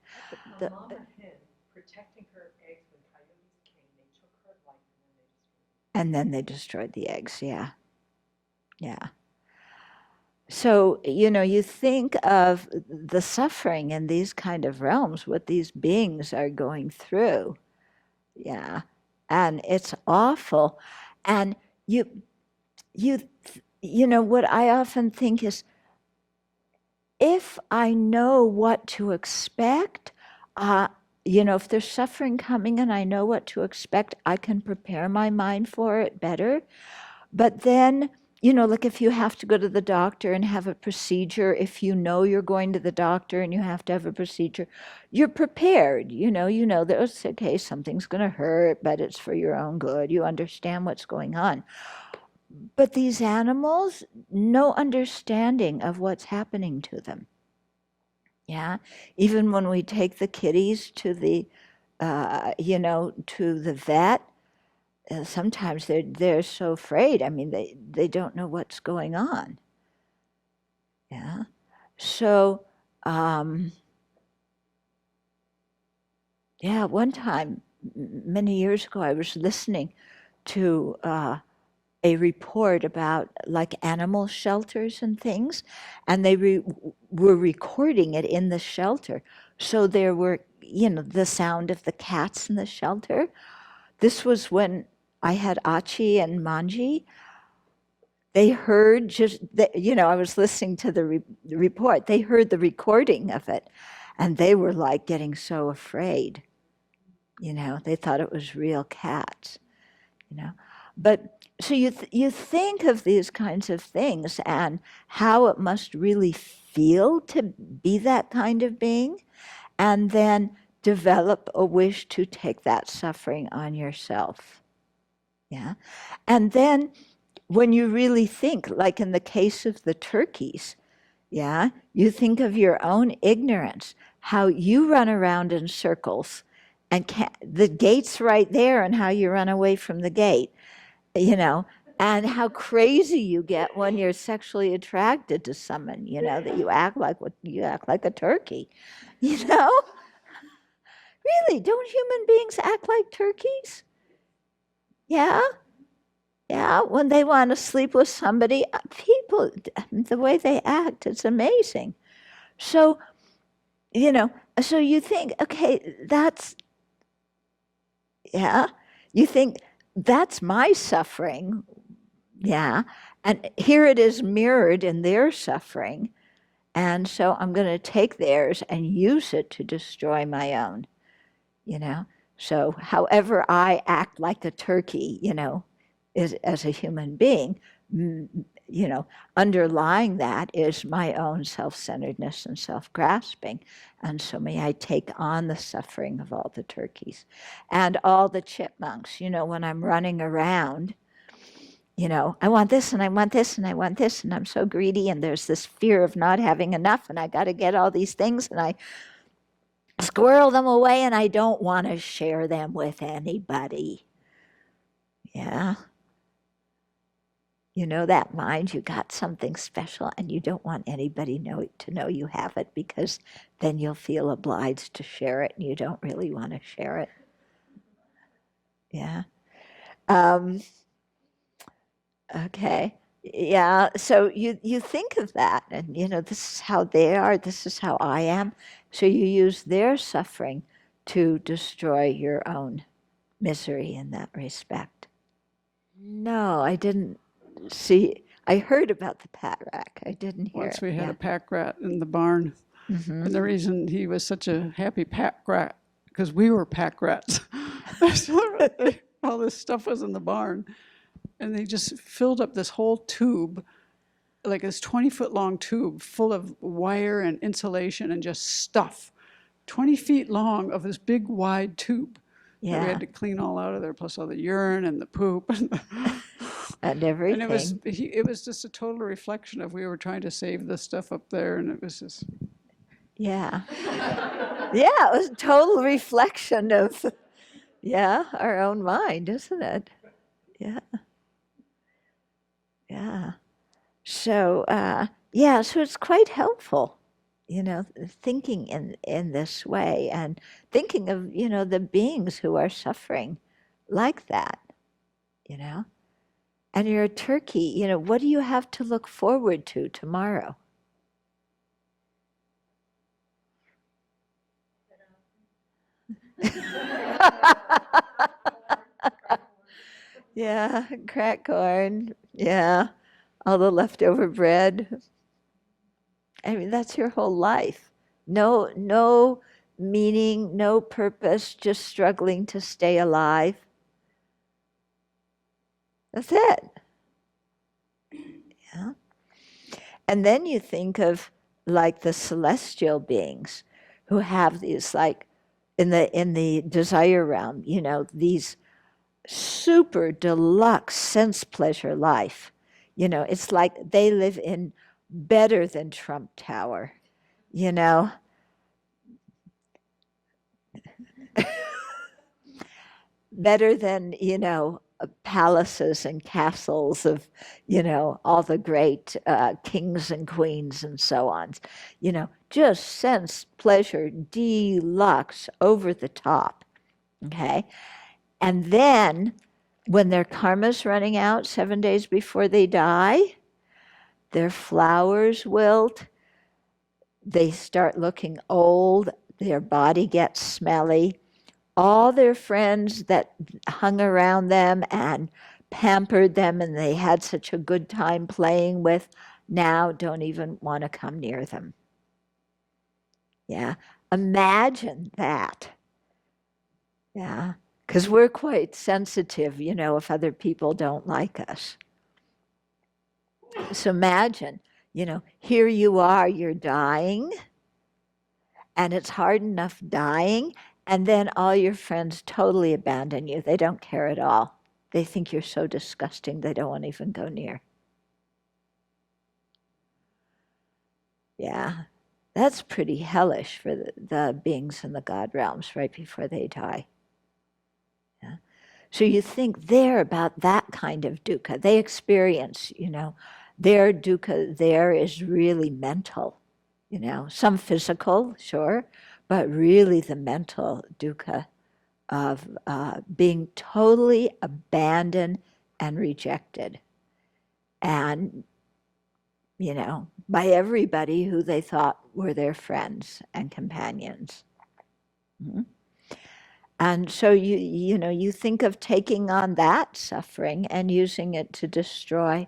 My mama hen, protecting her eggs when coyotes came, they took her life and then they destroyed the eggs. Yeah. Yeah. So, you think of the suffering in these kind of realms, what these beings are going through. Yeah. And it's awful. And what I often think is, if I know what to expect, if there's suffering coming and I know what to expect, I can prepare my mind for it better. But then, like if you have to go to the doctor and have a procedure, if you know you're going to the doctor and you have to have a procedure, you're prepared. You know that it's okay, something's going to hurt, but it's for your own good. You understand what's going on. But these animals, no understanding of what's happening to them. Yeah, even when we take the kitties to the, to the vet, sometimes they're so afraid. I mean, they don't know what's going on. Yeah, so one time, many years ago, I was listening to a report about like animal shelters and things, and they were recording it in the shelter. So there were, the sound of the cats in the shelter. This was when I had Achi and Manji. They heard I was listening to the report. They heard the recording of it, and they were like getting so afraid. They thought it was real cats. But so you think of these kinds of things and how it must really feel to be that kind of being, and then develop a wish to take that suffering on yourself. Yeah. And then when you really think, like in the case of the turkeys, yeah, you think of your own ignorance, how you run around in circles and the gate's right there, and how you run away from the gate. And how crazy you get when you're sexually attracted to someone, that you act like a turkey, Really, don't human beings act like turkeys? Yeah? Yeah, when they want to sleep with somebody, people, the way they act, it's amazing. So, so you think, okay, you think, that's my suffering. Yeah. And here it is mirrored in their suffering. And so I'm going to take theirs and use it to destroy my own. So however I act like a turkey, is, as a human being, underlying that is my own self-centeredness and self-grasping. And so may I take on the suffering of all the turkeys and all the chipmunks, when I'm running around, I want this and I want this and I want this and I'm so greedy and there's this fear of not having enough and I got to get all these things and I squirrel them away and I don't want to share them with anybody. Yeah. That mind, you got something special and you don't want anybody to know you have it because then you'll feel obliged to share it and you don't really want to share it. Yeah. Okay. Yeah. So you think of that and, this is how they are, this is how I am. So you use their suffering to destroy your own misery in that respect. No, I didn't see. I heard about the pack rat. I didn't hear Once it. we had Yeah. a pack rat in the barn. Mm-hmm. And the reason he was such a happy pack rat, because we were pack rats. All this stuff was in the barn. And they just filled up this whole tube, like this 20-foot long tube full of wire and insulation and just stuff. 20 feet long of this big wide tube. Yeah. That we had to clean all out of there, plus all the urine and the poop. And everything. And it was just a total reflection of we were trying to save the stuff up there, and it was just. Yeah. Yeah, it was a total reflection of, our own mind, isn't it? Yeah. Yeah. So, so it's quite helpful, thinking in this way and thinking of, the beings who are suffering like that, And you're a turkey, what do you have to look forward to tomorrow? Yeah, crack corn. Yeah, all the leftover bread. I mean, that's your whole life. No meaning, no purpose, just struggling to stay alive. That's it. Yeah. And then you think of like the celestial beings who have these like in the desire realm, these super deluxe sense pleasure life. It's like they live in better than Trump Tower, better than, palaces and castles of, all the great kings and queens and so on. Just sense pleasure, deluxe, over the top. Okay. And then when their karma's running out 7 days before they die, their flowers wilt, they start looking old, their body gets smelly. All their friends that hung around them and pampered them and they had such a good time playing with now don't even want to come near them. Yeah, imagine that. Yeah, because we're quite sensitive, if other people don't like us. So imagine, here you are, you're dying, and it's hard enough dying, and then all your friends totally abandon you. They don't care at all. They think you're so disgusting, they don't want to even go near. Yeah, that's pretty hellish for the beings in the God realms right before they die. Yeah. So you think there about that kind of dukkha. They experience, their dukkha there is really mental, some physical, sure, but really the mental dukkha of being totally abandoned and rejected. And, by everybody who they thought were their friends and companions. Mm-hmm. And so you think of taking on that suffering and using it to destroy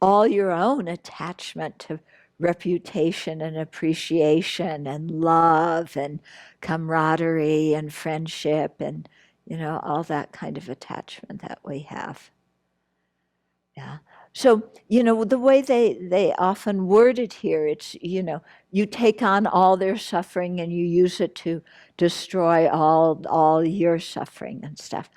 all your own attachment to reputation and appreciation and love and camaraderie and friendship and all that kind of attachment that we have. Yeah. So, the way they often word it here, it's, you take on all their suffering and you use it to destroy all your suffering and stuff.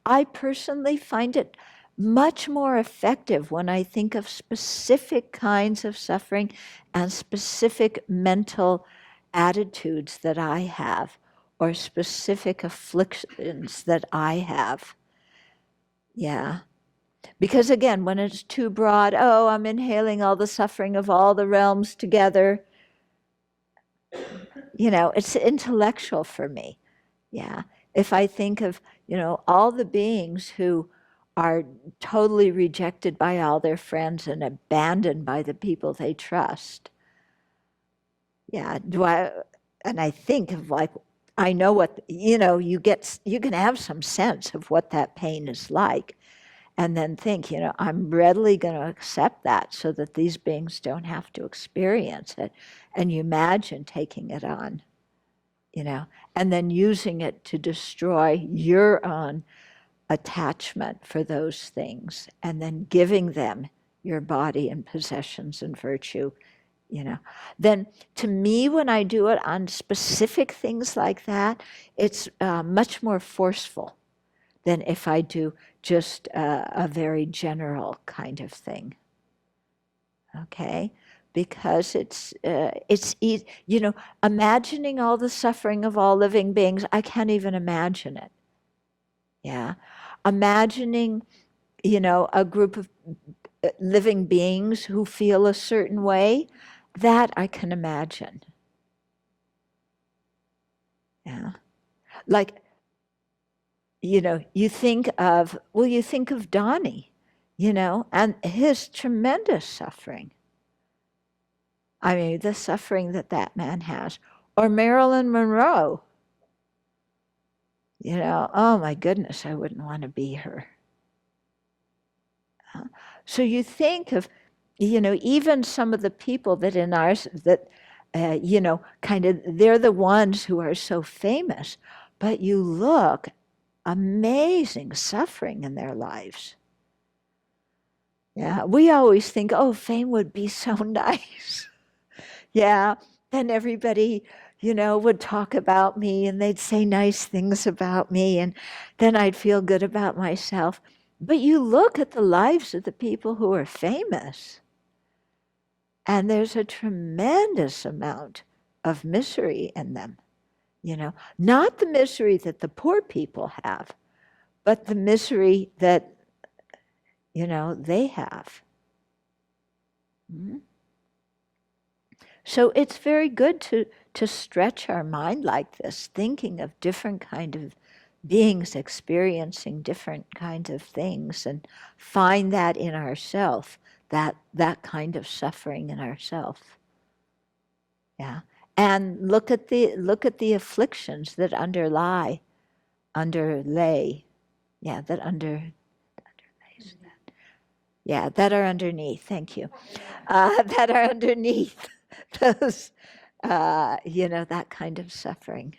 I personally find it much more effective when I think of specific kinds of suffering and specific mental attitudes that I have or specific afflictions that I have. Yeah. Because again, when it's too broad, oh, I'm inhaling all the suffering of all the realms together, it's intellectual for me. Yeah. If I think of, all the beings who are totally rejected by all their friends and abandoned by the people they trust. Yeah. And I think of like, I know what, you can have some sense of what that pain is like. And then think, I'm readily going to accept that so that these beings don't have to experience it. And you imagine taking it on, and then using it to destroy your own attachment for those things, and then giving them your body and possessions and virtue, Then to me, when I do it on specific things like that, it's much more forceful than if I do just a very general kind of thing. Okay, because it's imagining all the suffering of all living beings. I can't even imagine it. Yeah, imagining a group of living beings who feel a certain way, that I can imagine. Yeah, like. You think of Donnie, and his tremendous suffering. I mean, the suffering that man has. Or Marilyn Monroe, oh my goodness, I wouldn't want to be her. So you think of, even some of the people that in ours, that, kind of, they're the ones who are so famous, but you look, amazing suffering in their lives. Yeah, we always think, oh, fame would be so nice. Yeah, then everybody, would talk about me and they'd say nice things about me, and then I'd feel good about myself. But you look at the lives of the people who are famous, and there's a tremendous amount of misery in them. Not the misery that the poor people have, but the misery that they have. Mm-hmm. So it's very good to stretch our mind like this, thinking of different kind of beings experiencing different kinds of things, and find that in ourself, that kind of suffering in ourself. Yeah. And look at the afflictions that underlay. Yeah, that are underneath. Thank you. That are underneath those, that kind of suffering.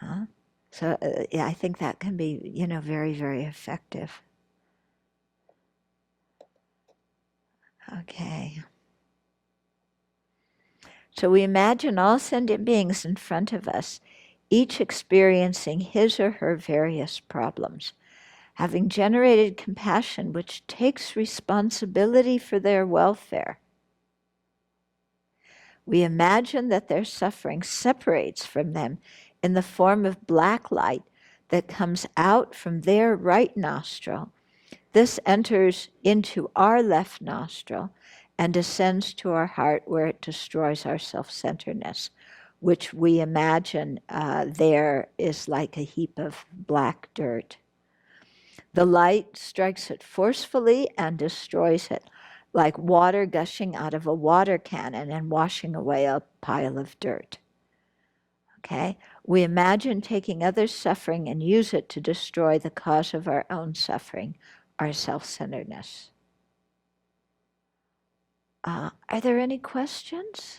Huh? So, yeah, I think that can be, very, very effective. Okay. So we imagine all sentient beings in front of us, each experiencing his or her various problems, having generated compassion which takes responsibility for their welfare. We imagine that their suffering separates from them in the form of black light that comes out from their right nostril. This enters into our left nostril and descends to our heart, where it destroys our self-centeredness, which we imagine there is like a heap of black dirt. The light strikes it forcefully and destroys it, like water gushing out of a water cannon and washing away a pile of dirt. Okay? We imagine taking others' suffering and use it to destroy the cause of our own suffering, our self-centeredness. Are there any questions?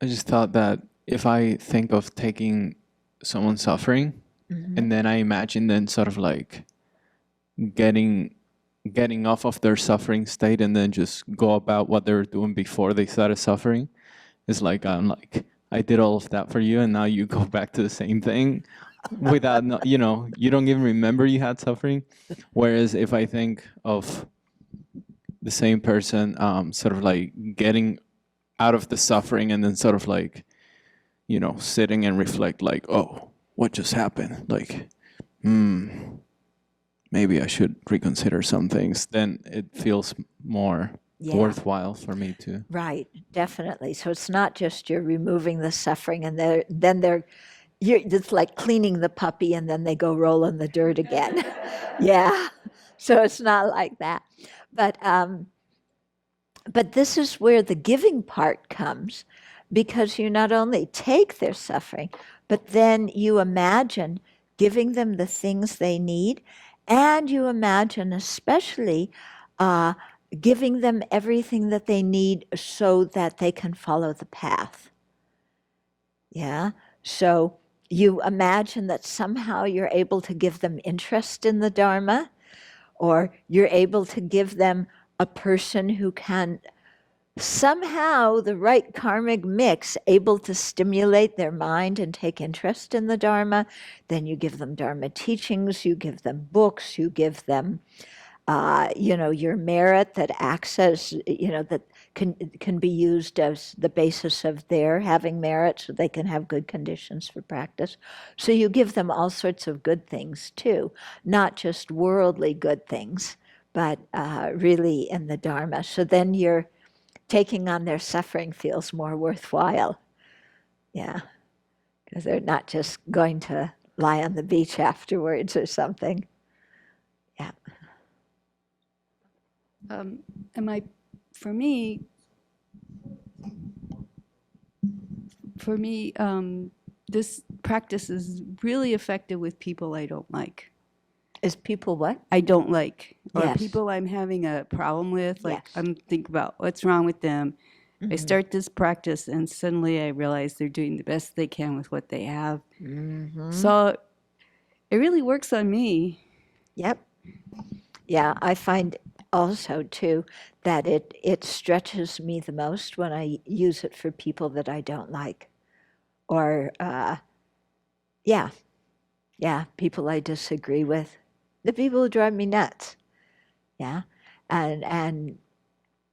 I just thought that if I think of taking someone's suffering And then I imagine then sort of like getting off of their suffering state and then just go about what they were doing before they started suffering. It's like I did all of that for you, and now you go back to the same thing without you don't even remember you had suffering. Whereas if I think of the same person sort of like getting out of the suffering and then sort of like sitting and reflect like, oh, what just happened, like maybe I should reconsider some things, then it feels more worthwhile for me to. Right, definitely. So it's not just you're removing the suffering and it's like cleaning the puppy and then they go roll in the dirt again. Yeah. So it's not like that. But this is where the giving part comes, because you not only take their suffering, but then you imagine giving them the things they need, and you imagine especially giving them everything that they need so that they can follow the path. Yeah. So you imagine that somehow you're able to give them interest in the Dharma, or you're able to give them a person who can somehow, the right karmic mix, able to stimulate their mind and take interest in the Dharma. Then you give them Dharma teachings, you give them books, you give them your merit that acts as, that can be used as the basis of their having merit so they can have good conditions for practice. So you give them all sorts of good things too, not just worldly good things, but really in the Dharma. So then you're taking on their suffering feels more worthwhile. Yeah, because they're not just going to lie on the beach afterwards or something. Yeah. For me, this practice is really effective with people I don't like. Is people what? I don't like, or Yes. people I'm having a problem with. Like Yes. I'm thinking about what's wrong with them. I start this practice, and suddenly I realize they're doing the best they can with what they have. So it really works on me. Yep. Yeah, I find also too that it stretches me the most when I use it for people that I don't like, or people I disagree with, the people who drive me nuts. Yeah, and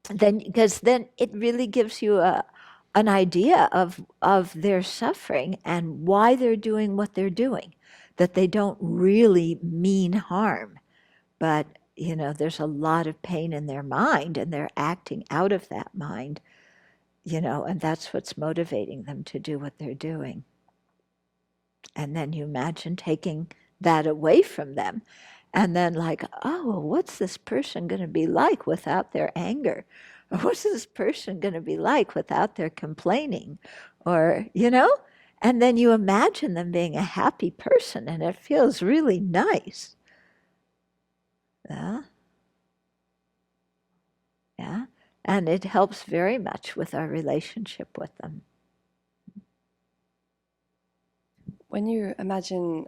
then because then it really gives you an idea of their suffering and why they're doing what they're doing, that they don't really mean harm, but there's a lot of pain in their mind and they're acting out of that mind, and that's what's motivating them to do what they're doing. And then you imagine taking that away from them, and then like, oh, well, what's this person going to be like without their anger? Or what's this person going to be like without their complaining? Or, and then you imagine them being a happy person, and it feels really nice. Yeah. Yeah. And it helps very much with our relationship with them. When you imagine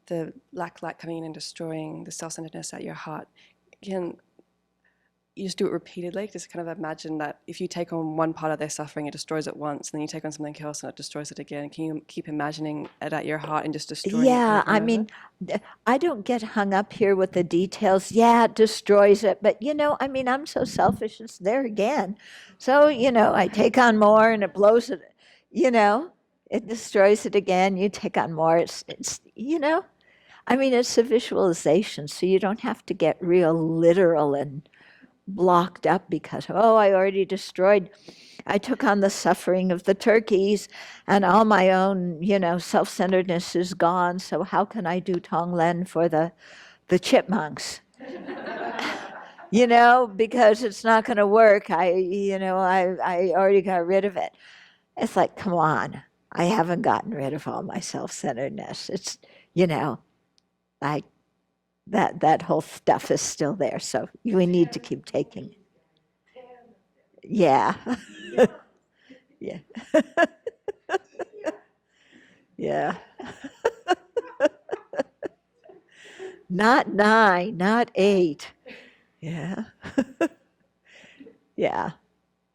the black light coming in and destroying the self-centeredness at your heart, you just do it repeatedly. Just kind of imagine that if you take on one part of their suffering, it destroys it once, and then you take on something else and it destroys it again. Can you keep imagining it at your heart and just destroying it? Yeah, I mean, I don't get hung up here with the details. Yeah, it destroys it. But, I'm so selfish, it's there again. So, I take on more and it blows it, it destroys it again. You take on more. It's it's a visualization, so you don't have to get real literal and blocked up because, oh, I took on the suffering of the turkeys and all my own, self-centeredness is gone. So how can I do Tonglen for the chipmunks? Because it's not going to work. I already got rid of it. It's like, come on, I haven't gotten rid of all my self-centeredness. It's, like that whole stuff is still there. So we need to keep taking. Yeah. Yeah. Yeah. Not 9, not 8. Yeah. Yeah.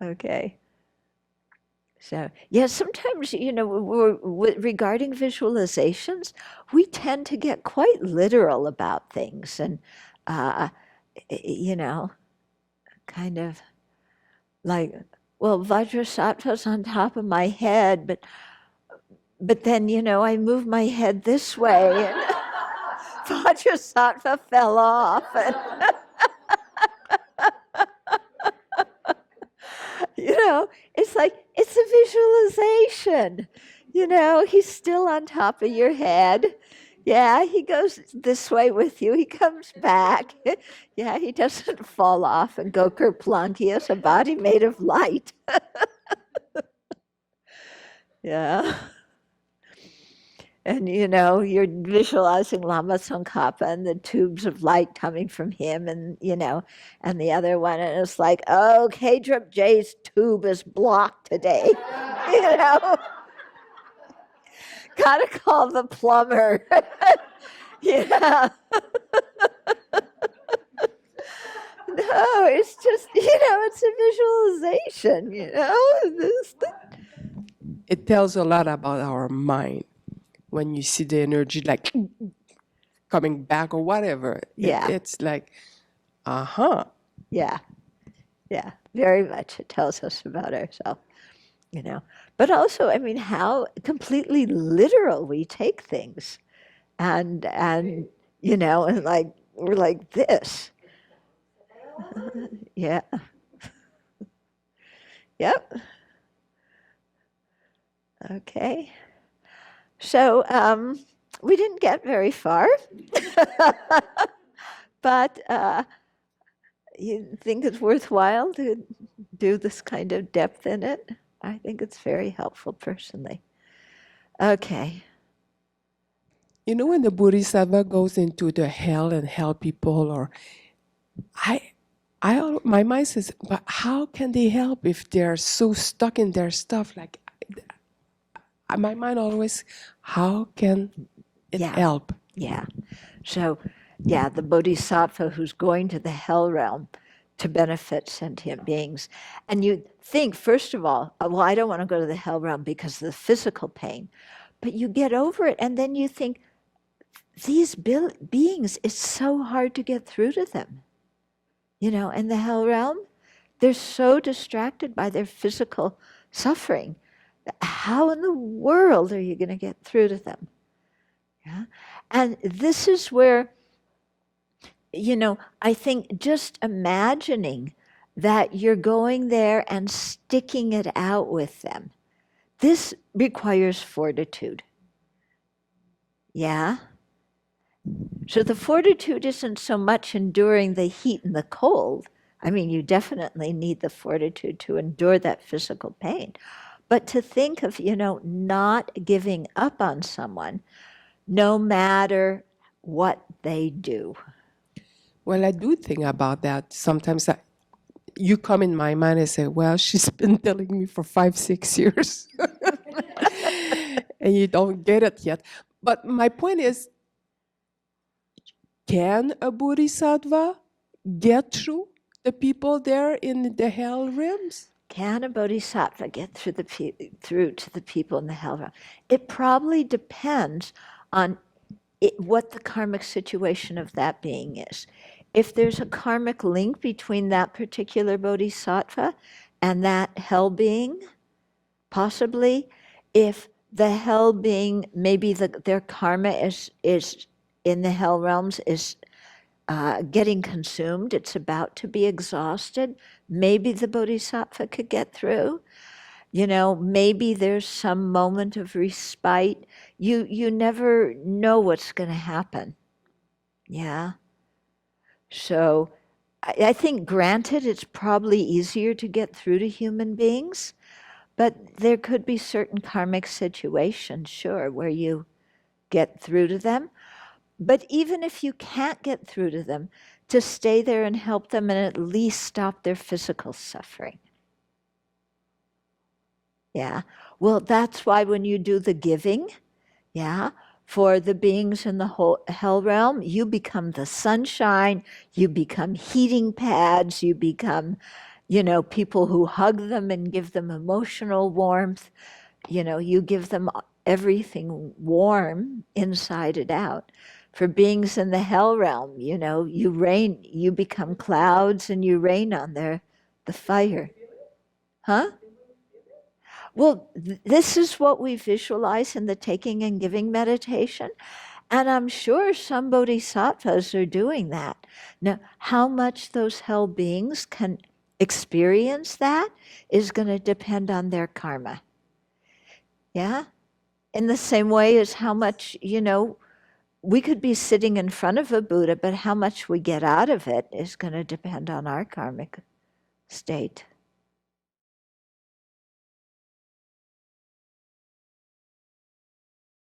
Okay. So, yeah, sometimes, regarding visualizations, we tend to get quite literal about things and, uh, you know, kind of like, well, Vajrasattva's on top of my head, but then, I move my head this way and Vajrasattva fell off. And, it's like, it's a visualization. He's still on top of your head. Yeah, he goes this way with you. He comes back. Yeah, he doesn't fall off and go kerplunk. He has a body made of light. Yeah. And you're visualizing Lama Tsongkhapa and the tubes of light coming from him, and and the other one, and it's like, oh, K-Drip J's tube is blocked today. Gotta call the plumber. Yeah. No, it's just, it's a visualization, It tells a lot about our mind when you see the energy like coming back or whatever. Yeah. It's like, uh-huh. Yeah. Yeah. Very much. It tells us about ourselves, But also, how completely literal we take things. And like, we're like this. Yeah. Yep. Okay. So we didn't get very far, but you think it's worthwhile to do this kind of depth in it? I think it's very helpful personally. Okay. When the Bodhisattva goes into the hell and help people, or my mind says, but how can they help if they're so stuck in their stuff? Like, my mind always, how can it help? Yeah. So, the Bodhisattva who's going to the hell realm to benefit sentient beings. And you think, first of all, well, I don't want to go to the hell realm because of the physical pain. But you get over it, and then you think, these beings, it's so hard to get through to them. In the hell realm, they're so distracted by their physical suffering. How in the world are you going to get through to them? Yeah. And this is where, I think just imagining that you're going there and sticking it out with them, this requires fortitude. Yeah? So the fortitude isn't so much enduring the heat and the cold. You definitely need the fortitude to endure that physical pain. But to think of, not giving up on someone, no matter what they do. Well, I do think about that. Sometimes you come in my mind and say, well, she's been telling me for 5-6 years. And you don't get it yet. But my point is, can a bodhisattva get through the people there in the hell realms? Can a bodhisattva get through to the people in the hell realm? It probably depends on what the karmic situation of that being is. If there's a karmic link between that particular bodhisattva and that hell being, possibly. If the hell being, maybe their karma is in the hell realms is getting consumed, it's about to be exhausted, maybe the bodhisattva could get through. Maybe there's some moment of respite. You never know what's going to happen. Yeah. So I think, granted, it's probably easier to get through to human beings, but there could be certain karmic situations, sure, where you get through to them. But even if you can't get through to them, to stay there and help them and at least stop their physical suffering. Yeah. Well, that's why when you do the giving, yeah, For the beings in the whole hell realm, you become the sunshine, you become heating pads, you become, people who hug them and give them emotional warmth. You give them everything warm inside and out. For beings in the hell realm, you become clouds and you rain on the fire. Huh? Well, this is what we visualize in the taking and giving meditation. And I'm sure some bodhisattvas are doing that. Now, how much those hell beings can experience that is going to depend on their karma. Yeah? In the same way as how much, we could be sitting in front of a Buddha, but how much we get out of it is going to depend on our karmic state.